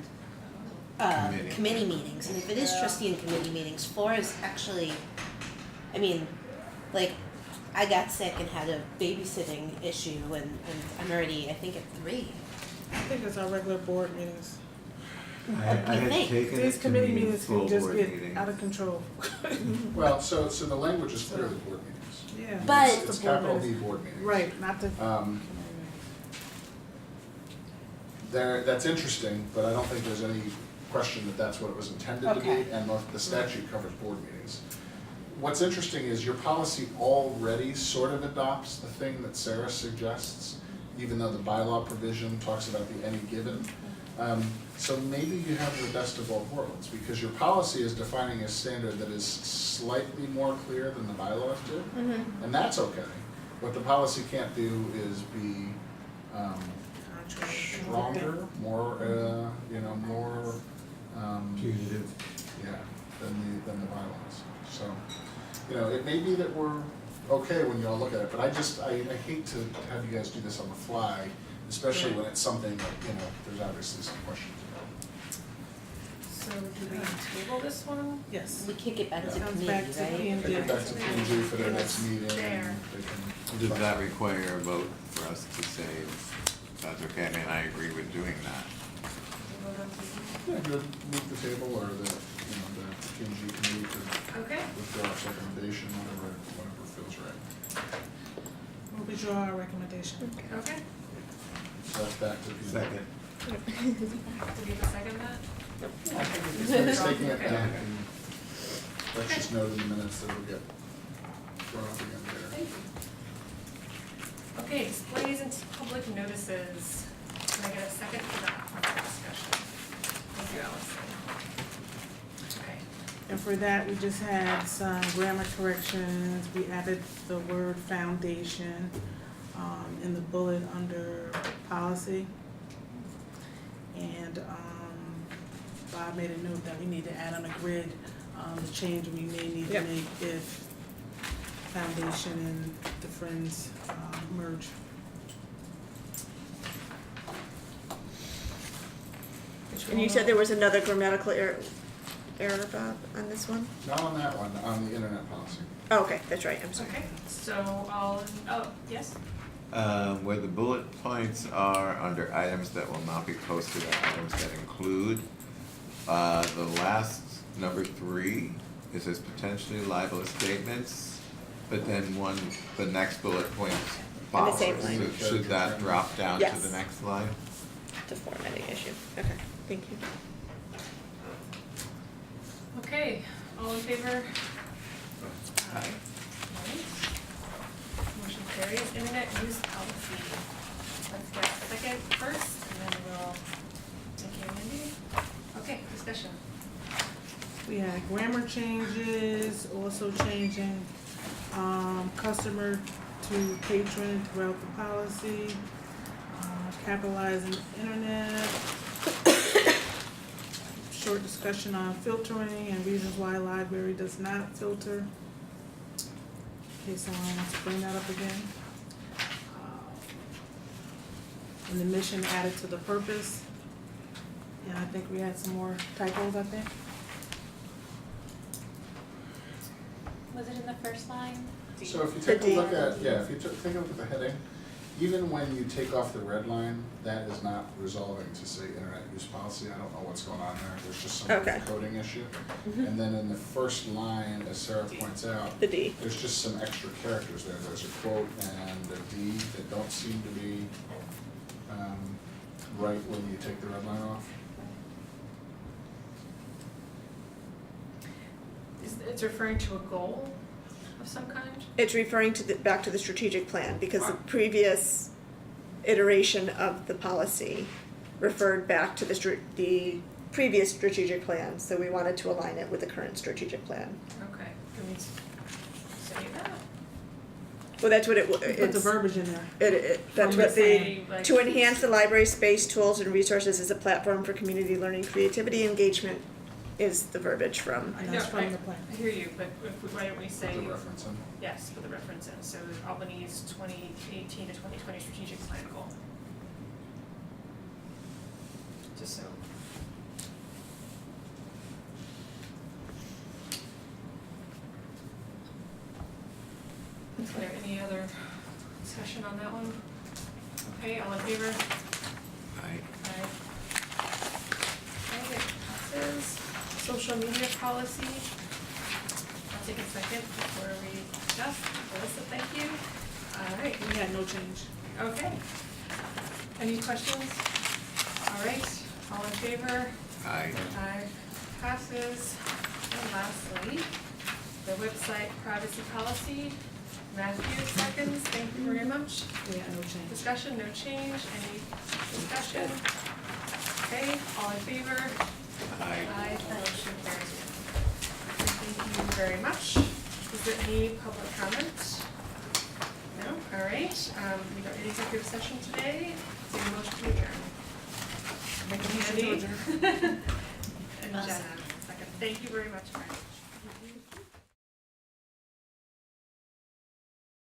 Committee. committee meetings. And if it is trustee and committee meetings, 4 is actually, I mean, like, I got sick and had a babysitting issue and I'm already, I think, at 3. I think it's our regular board meetings. I had think. taken These it to committee mean meetings full can just board get meetings. out of control. Well, so the language is clear, the board meetings. Yeah. But- It's The board capital D meetings. board meetings. Right, not the. That's interesting, but I don't think there's any question that that's what it was intended to be, Okay. and the statute covers board meetings. What's interesting is your policy already sort of adopts the thing that Sarah suggests, even though the bylaw provision talks about the any given. So maybe you have the best of both worlds, because your policy is defining a standard that is slightly more clear than the bylaws do, and that's okay. What the policy can't do is be stronger, more, more, Punitive. yeah, than the bylaws. So, it may be that we're okay when you all look at it, but I hate to have you guys do this on the fly, especially when it's something that, there's obviously some questions about. So do we table this one? Yes. We kick it back to Comes committee, back to right? P&G. Take it back to P&G for their And next it's meeting, there. and they can. Does that require a vote for us to say that's okay? I mean, I agree with doing that. Yeah, good, move the table, or the P&G committee could Okay. withdraw its recommendation, whatever feels right. We'll withdraw our recommendation. Okay. So that's back to P&G. Second. Did you have a second that? It's taking it Okay. back, and let's just note in the minutes that it'll get thrown up again later. Okay, displays and public notices. Can I get a second for that for discussion? Thank you, Allison. Okay. And for that, we just had some grammar corrections. We added the word foundation in the bullet under policy. And Bob made a note that we need to add on the grid the change we may need to make if foundation and the friends merge. And you said there was another grammatical error, Bob, on this one? Not on that one, on the internet policy. Oh, okay, that's right, I'm sorry. Okay, so yes? Where the bullet points are under items that will not be posted or items that include, the last, number 3, it says potentially libelous statements, but then the next bullet point On the follows. same line. So should that drop down to Yes. the next line? It's a formatting issue. Okay, thank you. Okay, all in favor? Aye. Alright. Motion carries. Internet use policy. Let's get second first, and then we'll, thank you, Mindy. Okay, discussion. We had grammar changes, also changing, customer to patron throughout the policy, capitalizing internet. Short discussion on filtering and reasons why library does not filter. In case someone wants to bring that up again. And the mission added to the purpose. And I think we had some more typos, I think. Was it in the first line? So if you The take a D. look at, if you take a look at the heading, even when you take off the red line, that is not resolving to say internet use policy. I don't know what's going on there. There's just some Okay. coding issue. Mhm. And then in the first line, as Sarah points out, The D. there's just some extra characters there. There's a quote and a D that don't seem to be right when you take the red line off. It's referring to a goal of some kind? It's referring to back to the strategic plan, because the Ah. previous iteration of the policy referred back to the previous strategic plan, so we wanted to align it with the current strategic plan. Okay, can we say that? Well, that's what Put the verbiage in there. That's From what the- like- to enhance the library space, tools, and resources as a platform for community learning, creativity, engagement is the verbiage from. I And know, that's from the plan. I hear you, but why don't we say, The reference in. yes, put the reference in, so Albany's 2018 to 2020 strategic plan goal. Just so. Is there any other discussion on that one? Okay, all in favor? Aye. Aye. Okay, it passes. Social media policy. I'll take a second before we discuss. Melissa, thank you. All right, We had no change. okay. Any questions? All right, all in favor? Aye. Aye. Passes. And lastly, the website privacy policy. Matthew, seconds, thank you very much. We had no change. Discussion, no change, any discussion? Okay, all in favor? Aye. Aye, motion carries. Thank you very much. Is there any public comment? No, all right, we don't need executive session today, take a motion to adjourn. Make a motion to Andy? adjourn. And Jenna, second, thank you very much, guys.